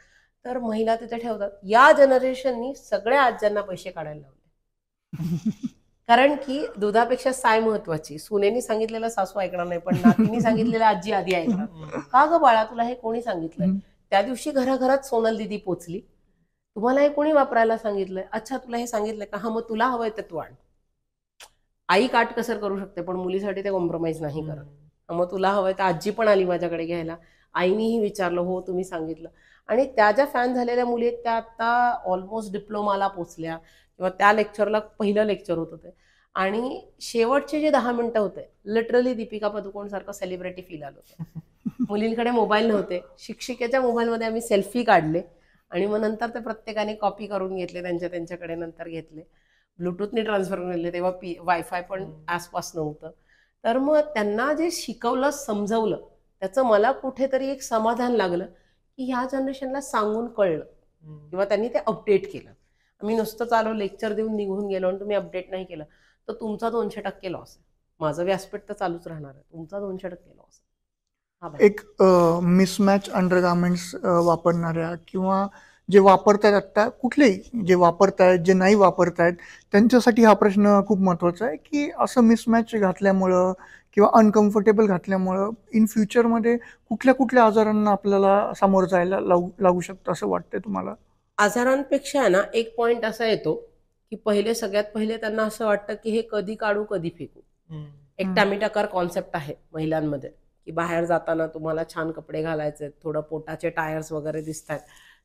तर महिला तिथे ठेवतात. या जनरेशननी सगळ्या आज्यांना पैसे काढायला लावले. कारण की दुधापेक्षा साय महत्वाची. सुनेनी सांगितलेलं सासू ऐकणार नाही, पण नातीनी सांगितलेलं आजी आधी ऐकणार. का ग बाळा, तुला हे कोणी सांगितलंय? त्या दिवशी घराघरात सोनल दिदी पोचली, तुम्हाला हे कोणी वापरायला सांगितलंय? अच्छा, तुला हे सांगितलंय का? हा, मग तुला हवंय तर तू आण. आई काटकसर करू शकते पण मुलीसाठी ते कॉम्प्रोमाइज नाही करत. मग तुला हवंय तर आजी पण आली माझ्याकडे घ्यायला, आईनीही विचारलं, हो तुम्ही सांगितलं. आणि त्या ज्या फॅन झालेल्या मुली आहेत त्या आता ऑलमोस्ट डिप्लोमाला पोचल्या, किंवा त्या लेक्चरला पहिलं लेक्चर होतं ते. आणि शेवटचे जे 10 मिनिटं होते, लिटरली दीपिका पदुकोण सारखं सेलिब्रिटी फील आलं होतं. मुलींकडे मोबाईल नव्हते, शिक्षिकेच्या मोबाईलमध्ये आम्ही सेल्फी काढले आणि मग नंतर ते प्रत्येकाने कॉपी करून घेतले, त्यांच्याकडे नंतर घेतले, ब्लूटूथने ट्रान्सफर करून घेतले. तेव्हा वायफाय पण आसपास नव्हतं. तर मग त्यांना जे शिकवलं, समजवलं, त्याचं मला कुठेतरी एक समाधान लागलं की ह्या जनरेशनला सांगून कळलं किंवा त्यांनी ते अपडेट केलं. आम्ही नुसतं चालू लेक्चर देऊन निघून गेलो आणि तुम्ही अपडेट नाही केलं तर तुमचा 200% लॉस आहे. माझं व्यासपीठ तर चालूच राहणार आहे, तुमचा 200% लॉस आहे. एक मिसमॅच अंडरगार्मेंट्स वापरणाऱ्या किंवा जे वापरतायत आत्ता, कुठलेही जे वापरतायत, जे नाही वापरतायत, त्यांच्यासाठी हा प्रश्न खूप महत्त्वाचा आहे की असं मिसमॅच घातल्यामुळं किंवा अनकम्फर्टेबल घातल्यामुळं इन फ्युचरमध्ये कुठल्या कुठल्या आजारांना आपल्याला सामोरं जायला लागू शकतं असं वाटतंय तुम्हाला? आजारांपेक्षा ना एक पॉइंट असा येतो की सगळ्यात पहिले त्यांना असं वाटतं की हे कधी काढू कधी फेकू. एक टॅमिटाकार कॉन्सेप्ट आहे महिलांमध्ये की बाहेर जाताना तुम्हाला छान कपडे घालायचे, थोडं पोटाचे टायर्स वगैरे दिसतात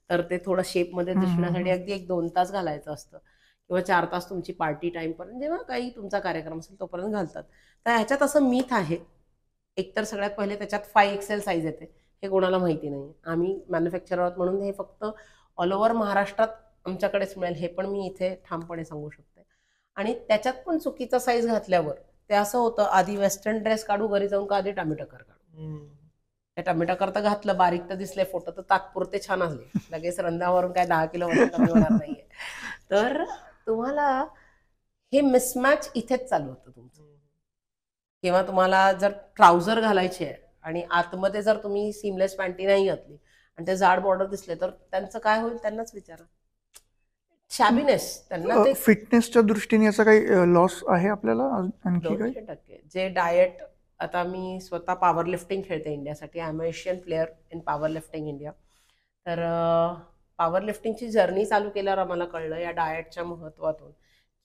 तर ते थोडं शेपमध्ये दिसण्यासाठी अगदी 1-2 तास घालायचं असतं किंवा 4 तास तुमची पार्टी टाईमपर्यंत जेव्हा काही तुमचा कार्यक्रम असेल तोपर्यंत घालतात. तर ह्याच्यात असं मिथ आहे. एकतर सगळ्यात पहिले त्याच्यात 5XL साईज येते. हे कोणाला माहिती नाही. आम्ही मॅन्युफॅक्चरर आहोत म्हणून हे फक्त ऑल ओव्हर महाराष्ट्रात आमच्याकडेच मिळेल हे पण मी इथे ठामपणे सांगू शकते. आणि त्याच्यात पण चुकीचा साईज घातल्यावर ते असं होतं, आधी वेस्टर्न ड्रेस काढू, घरी जाऊन का आधी टमिटाकर काढू. त्या टमिटाकर तर घातलं, बारीक तर दिसले फोटो तर तात्पुरते छान असले, लगेच रंध्यावरून काय 10 किलो वजन कमी होणार नाहीये. तर तुम्हाला हे मिसमॅच इथेच चालू होतं तुमचं. किंवा तुम्हाला जर ट्राउझर घालायचे आहे आणि आतमध्ये जर तुम्ही सीमलेस पॅन्टी नाही घातली आणि ते जाड बॉर्डर दिसले तर त्यांचं काय होईल त्यांनाच विचारा. शॅबीनेस त्यांना ते फिटनेसच्या दृष्टीने याचा काही लॉस आहे आपल्याला आणखी काही? 200% जे डाएट. आता मी स्वतः पॉवर लिफ्टिंग खेळते इंडियासाठी. I am Asian player in power lifting India. तर पॉवर लिफ्टिंगची जर्नी चालू केल्यावर आम्हाला कळलं या डाएटच्या महत्त्वातून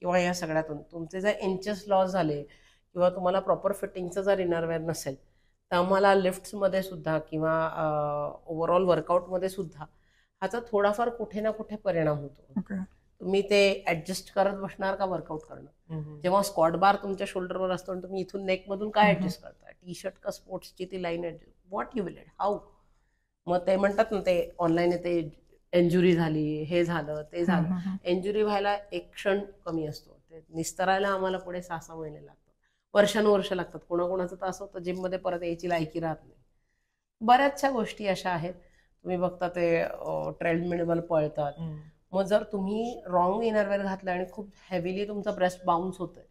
किंवा या सगळ्यातून तुमचे जर इंचेस लॉस झाले किंवा तुम्हाला प्रॉपर फिटिंगचं जर इनरवेअर नसेल तर आम्हाला लिफ्ट्समध्ये सुद्धा किंवा ओव्हरऑल वर्कआउटमध्ये सुद्धा ह्याचा थोडाफार कुठे ना कुठे परिणाम होतो. तुम्ही ते ऍडजस्ट करत बसणार का वर्कआउट करणं. जेव्हा स्क्वॉट बार तुमच्या शोल्डरवर असतो आणि तुम्ही इथून नेकमधून काय ऍडजस्ट करताय, टी शर्ट का स्पोर्ट्सची ती line adjust, what you will it, how. मग ते म्हणतात ना ते ऑनलाईन येते इंजुरी झाली, हे झालं ते झालं. इंजुरी व्हायला एक क्षण कमी असतो, ते निस्तरायला आम्हाला पुढे 6-6 महिने लागतात, वर्षानुवर्ष लागतात. कोणाकोणाचं तर असं होतं जिममध्ये परत यायची लायकी राहत नाही. बऱ्याचशा गोष्टी अशा आहेत. तुम्ही बघता ते ट्रेडमिलवर पळतात. मग जर तुम्ही रॉंग इनरवेअर घातलं आणि खूप हेवीली तुमचा ब्रेस्ट बाउन्स होतोय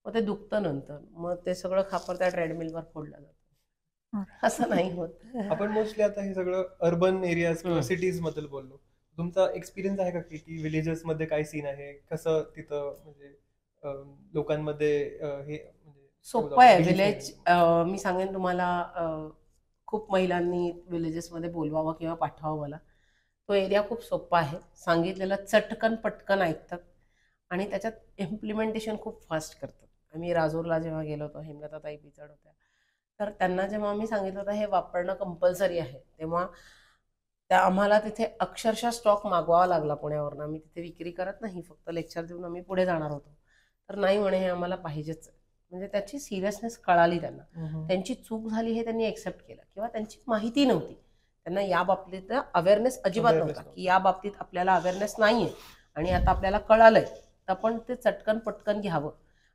मग ते दुखतं नंतर. मग ते सगळं खापर त्या ट्रेडमिलवर फोडलं जातं. असं नाही होत. आपण मोस्टली आता हे सगळं अर्बन एरियाज किंवा सिटीज बद्दल बोललो. तुमचा एक्सपिरियन्स आहे का की विलेजेस मध्ये काय सीन आहे, कसं तिथं म्हणजे लोकांमध्ये हे म्हणजे सोपं आहे विलेज. मी सांगेन तुम्हाला, खूप महिलांनी विलेजेसमध्ये बोलवावं किंवा पाठवावं मला. तो एरिया खूप सोपा आहे. सांगितलेलं चटकन पटकन ऐकतात आणि त्याच्यात इम्प्लिमेंटेशन खूप फास्ट करतात. आम्ही राजूरला जेव्हा गेलो होतो, हेमलताताई पिचड होत्या, तर त्यांना जेव्हा आम्ही सांगितलं होतं हे वापरणं कंपल्सरी आहे तेव्हा त्या आम्हाला तिथे अक्षरशः स्टॉक मागवावा लागला पुण्यावरून. आम्ही तिथे विक्री करत नाही, फक्त लेक्चर देऊन आम्ही पुढे जाणार होतो. तर नाही म्हणे हे आम्हाला पाहिजेच. म्हणजे त्याची सिरियसनेस कळाली त्यांना. त्यांची चूक झाली हे त्यांनी एक्सेप्ट केलं किंवा त्यांची माहिती नव्हती. त्यांना या बाबतीत अवेअरनेस अजिबात नव्हता की या बाबतीत आपल्याला अवेअरनेस नाहीये आणि आता आपल्याला कळालंय तर आपण ते चटकन पटकन घ्यावं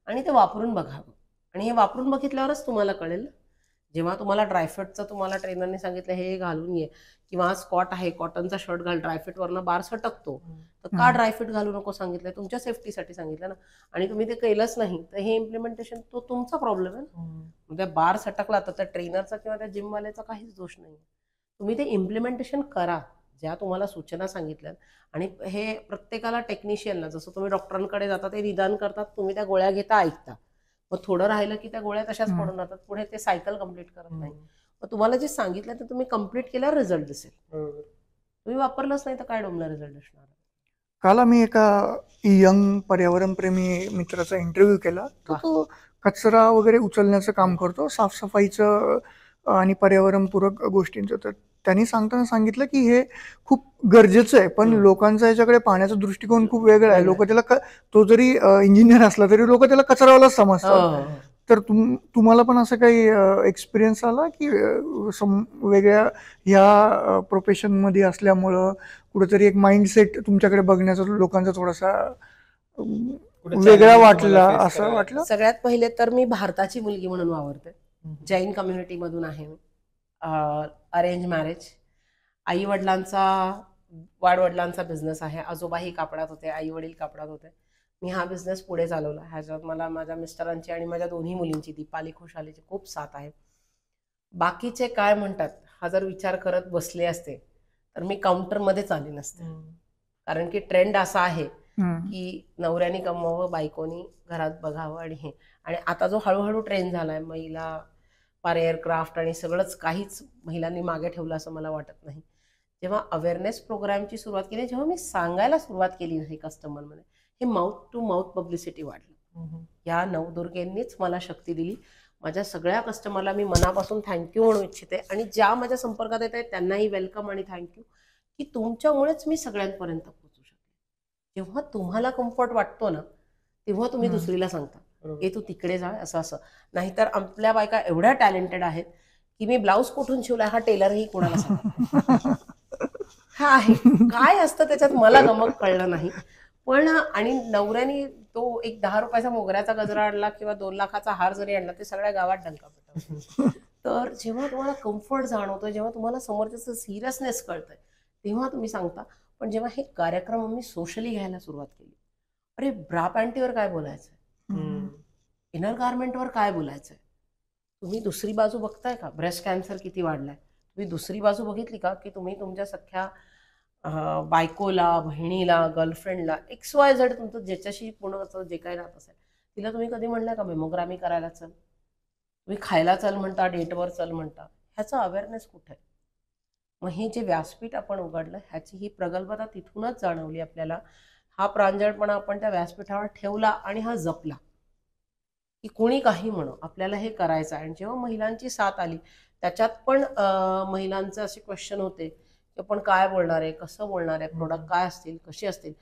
आणि ते वापरून बघावं. आणि हे वापरून बघितल्यावरच तुम्हाला कळेल. जेव्हा तुम्हाला ड्रायफिटचं तुम्हाला ट्रेनरने सांगितलं हे घालून ये किंवा स्कॉट आहे कॉटनचा शर्ट घाल, ड्रायफिट वरनं बार सटकतो तर का ड्रायफिट घालू नको सांगितलंय, तुमच्या सेफ्टीसाठी सांगितलं ना, आणि तुम्ही ते केलंच नाही तर हे इम्प्लिमेंटेशन तो तुमचा प्रॉब्लेम आहे ना. म्हणजे बार सटकला तर त्या ट्रेनरचा किंवा त्या जिमवाल्याचा काहीच दोष नाही. तुम्ही ते इम्प्लिमेंटेशन करा ज्या तुम्हाला सूचना सांगितल्यात. आणि हे प्रत्येकाला टेक्निशियनला, जसं तुम्ही डॉक्टरांकडे जाता ते निदान करतात, तुम्ही त्या गोळ्या घेता ऐकता, मग थोडं राहिलं की त्या गोळ्या तशाच पडून राहतात, पुढे ते सायकल कम्प्लीट करत नाही. मग तुम्हाला जे सांगितलं ते तुम्ही कम्प्लीट केल्यावर रिझल्ट दिसेल. तुम्ही वापरलंच नाही तर काय डोमला रिझल्ट असणार. काल आम्ही एका यंग पर्यावरणप्रेमी मित्राचा इंटरव्ह्यू केला. तो कचरा वगैरे उचलण्याचं काम करतो, साफसफाईचं आणि पर्यावरणपूरक गोष्टींचं. तर त्यांनी सांगताना सांगितलं की हे खूप गरजेचं आहे, पण लोकांचा याच्याकडे पाहण्याचा दृष्टिकोन खूप वेगळा आहे. लोक त्याला तो जरी इंजिनियर असला तरी लोक त्याला कचरावालाच समजतात. तर तुम्हाला पण असं काही एक्सपिरियन्स आला की वेगळ्या ह्या प्रोफेशनमध्ये असल्यामुळं कुठेतरी एक माइंडसेट तुमच्याकडे बघण्याचा लोकांचा थोडासा वेगळा वाटला, असं वाटलं? सगळ्यात पहिले तर मी भारताची मुलगी म्हणून वावरते. जैन कम्युनिटी मधून आहे मी. Arrange marriage. आई वडिलांचा वाडवडिलांचा बिझनेस आहे. आजोबाही कापडात होते, आई वडील कापडात होते. मी हा बिझनेस पुढे चालवला. ह्याच्यात मला माझ्या मिस्टरांची आणि माझ्या दोन्ही मुलींची, दीपाली खुशालीची, खूप साथ आहे. बाकीचे काय म्हणतात हा जर विचार करत बसले असते तर मी काउंटरमध्येच आले नसते. कारण की ट्रेंड असा आहे की नवऱ्याने कमवावं, बायकोनी घरात बघावं आणि हे. आणि आता जो हळूहळू ट्रेंड झालाय, महिला फार एअरक्राफ्ट आणि सगळंच काहीच महिलांनी मागे ठेवलं असं मला वाटत नाही. जेव्हा अवेअरनेस प्रोग्रामची सुरुवात केली, जेव्हा मी सांगायला सुरुवात केली हे कस्टमरमध्ये, हे माउथ टू माउथ पब्लिसिटी वाढली. या नवदुर्गेंनीच मला शक्ती दिली. माझ्या सगळ्या कस्टमरला मी मनापासून थँक्यू म्हणू इच्छिते आणि ज्या माझ्या संपर्कात येत आहेत त्यांनाही वेलकम आणि थँक्यू की तुमच्यामुळेच मी सगळ्यांपर्यंत पोहोचू शकते. जेव्हा तुम्हाला कम्फर्ट वाटतो ना तेव्हा तुम्ही दुसरीला सांगता की तू तिकडे जा असं असं. नाहीतर आपल्या बायका एवढ्या टॅलेंटेड आहेत की मी ब्लाऊज कुठून शिवला हा टेलरही कोणाला सांगतो. हा आहे काय असतं त्याच्यात मला गमक कळलं नाही. पण आणि नवऱ्याने तो एक 10 रुपयाचा मोगऱ्याचा गजरा आणला किंवा 2 लाखाचा हार जरी आणला ते सगळ्या गावात डंका पिटवतो. तर जेव्हा तुम्हाला कम्फर्ट जाणवतोय, जेव्हा तुम्हाला समोरच्याचं सिरियसनेस कळतंय तेव्हा तुम्ही सांगता. पण जेव्हा हे कार्यक्रम आम्ही सोशली घ्यायला सुरुवात केली, अरे ब्रा पॅन्टीवर काय बोलायचंय, इनर गार्मेंटवर काय बोलायचंय, तुम्ही दुसरी बाजू बघताय का, ब्रेस्ट कॅन्सर किती वाढलाय, तुम्ही दुसरी बाजू बघितली का की तुम्ही तुमच्या सख्या बायकोला, बहिणीला, गर्लफ्रेंडला XYZ तुमचं ज्याच्याशी पूर्ण जे काही राहत असेल तिला तुम्ही कधी म्हणलंय का मेमोग्रामी करायला चल, तुम्ही खायला चल म्हणता, डेटवर चल म्हणता, ह्याचा अवेअरनेस कुठे आहे? मग हे जे व्यासपीठ आपण उघडलं ह्याची ही प्रगल्भता तिथूनच जाणवली आपल्याला. हा प्रांजळपणा आपण त्या व्यासपीठावर ठेवला आणि हा जपला की कोणी काही म्हणो आपल्याला हे करायचं आहे. आणि जेव्हा महिलांची साथ आली त्याच्यात पण महिलांचे असे क्वेश्चन होते की आपण काय बोलणार आहे, कसं बोलणार आहे, प्रोडक्ट काय असतील, कसे असतील.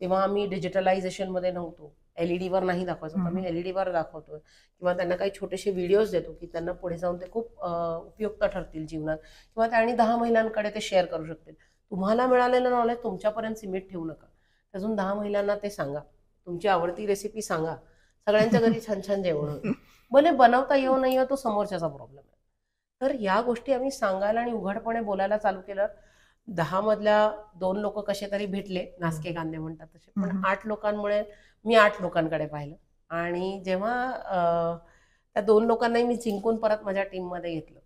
तेव्हा आम्ही डिजिटलायझेशनमध्ये नव्हतो, LED वर नाही दाखवायचो, तर आम्ही LED वर दाखवतोय किंवा त्यांना काही छोटेसे व्हिडिओज देतो की त्यांना पुढे जाऊन ते खूप उपयुक्त ठरतील जीवनात किंवा त्यांनी 10 महिलांकडे ते शेअर करू शकतील. तुम्हाला मिळालेलं नॉलेज तुमच्यापर्यंत सीमित ठेवू नका, अजून 10 महिलांना ते सांगा, तुमची आवडती रेसिपी सांगा, सगळ्यांच्या घरी छान छान जेवण होईल. भले बनवता येऊ नाही येऊ तो समोरच्याचा प्रॉब्लेम आहे. तर या गोष्टी आम्ही सांगायला आणि उघडपणे बोलायला चालू केलं. 10 मधल्या 2 लोक कसे तरी भेटले, नासके कांदे म्हणतात तसे. पण 8 लोकांमुळे मी 8 लोकांकडे पाहिलं आणि जेव्हा त्या 2 लोकांनाही मी जिंकून परत माझ्या टीममध्ये घेतलं,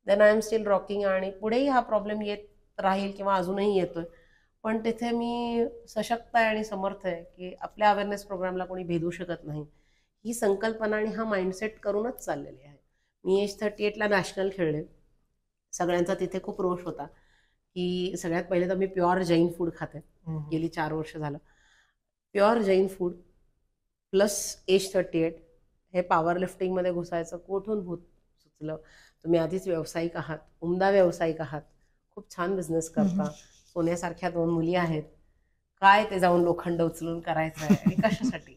then I am still rocking. आणि पुढेही हा प्रॉब्लेम येत राहील किंवा अजूनही येतोय, पण तिथे मी सशक्त आहे आणि समर्थ आहे की आपल्या अवेअरनेस प्रोग्रामला कोणी भेदू शकत नाही. ही संकल्पना आणि हा माइंडसेट करूनच चाललेली आहे. मी एज 38ला नॅशनल खेळले, सगळ्यांचा तिथे खूप रोष होता की सगळ्यात पहिले तर मी प्युअर जैन फूड खाते, गेली 4 वर्ष झालं. Pure Jain food plus age 38, हे पॉवर लिफ्टिंगमध्ये घुसायचं कुठून भूत सुचलं? तुम्ही आधीच व्यावसायिक आहात, उमदा व्यावसायिक आहात, खूप छान बिझनेस करता, सोन्यासारख्या 2 मुली आहेत, काय ते जाऊन लोखंड उचलून करायचं आहे आणि कशासाठी?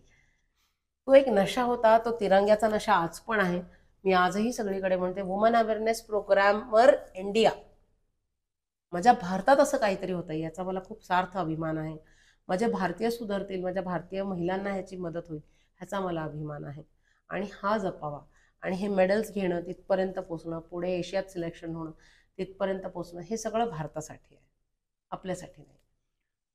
तो एक नशा होता, तो तिरंग्याचा नशा आज पण आहे. मी आजही सगळीकडे म्हणते वुमन अवेअरनेस प्रोग्रामवर इंडिया, माझ्या भारतात असं काहीतरी होतं याचा मला खूप सार्थ अभिमान आहे. माझे भारतीय सुधारतील, माझ्या भारतीय महिलांना ह्याची मदत होईल ह्याचा मला अभिमान आहे. आणि हा जपावा आणि हे मेडल्स घेणं, तिथपर्यंत पोचणं, पुढे एशियात सिलेक्शन होणं, तिथपर्यंत पोचणं, हे सगळं भारतासाठी आहे, आपल्यासाठी नाही.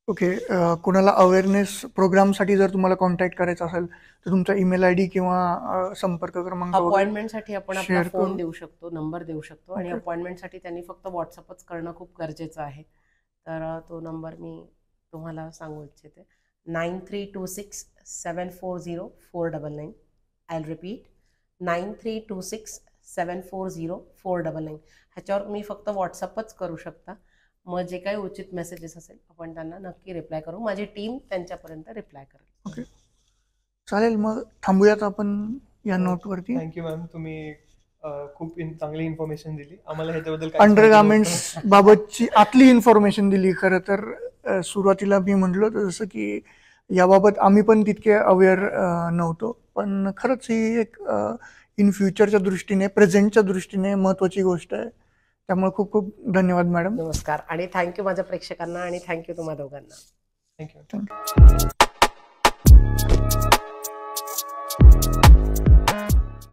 ओके. कोणाला अवेअरनेस प्रोग्रामसाठी जर तुम्हाला कॉन्टॅक्ट करायचा असेल तर तुमचा ईमेल ID किंवा संपर्क क्रमांक अपॉइंटमेंटसाठी आपण आपला share फोन करू. देऊ शकतो, नंबर देऊ शकतो. आणि Okay. अपॉइंटमेंटसाठी त्यांनी फक्त व्हॉट्सअपच करणं खूप गरजेचं आहे. तर तो नंबर मी तुम्हाला सांगू इच्छिते, 9326740499. I will repeat, 9326740499. ह्याच्यावर तुम्ही फक्त व्हॉट्सअपच करू शकता. मग जे काही उचित मेसेजेस असेल आपण त्यांना नक्की रिप्लाय करू, माझी टीम त्यांच्यापर्यंत रिप्लाय करेल. ओके, चालेल. मग थांबूयात आपण या नोटवरती. थँक्यू मॅम, तुम्ही खूप चांगली इन्फॉर्मेशन दिली आम्हाला ह्याच्याबद्दल. अंडरगार्मेंट्स बाबतची आतली इन्फॉर्मेशन दिली. खरं तर सुरुवातीला मी म्हटलं जसं की याबाबत आम्ही पण तितके अवेअर नव्हतो, पण खरंच ही एक इन फ्युचरच्या दृष्टीने, प्रेझेंटच्या दृष्टीने महत्त्वाची गोष्ट आहे. त्यामुळे खूप खूप धन्यवाद मॅडम. नमस्कार आणि थँक्यू माझ्या प्रेक्षकांना आणि थँक्यू तुम्हा दोघांना. थँक्यू. थँक्यू.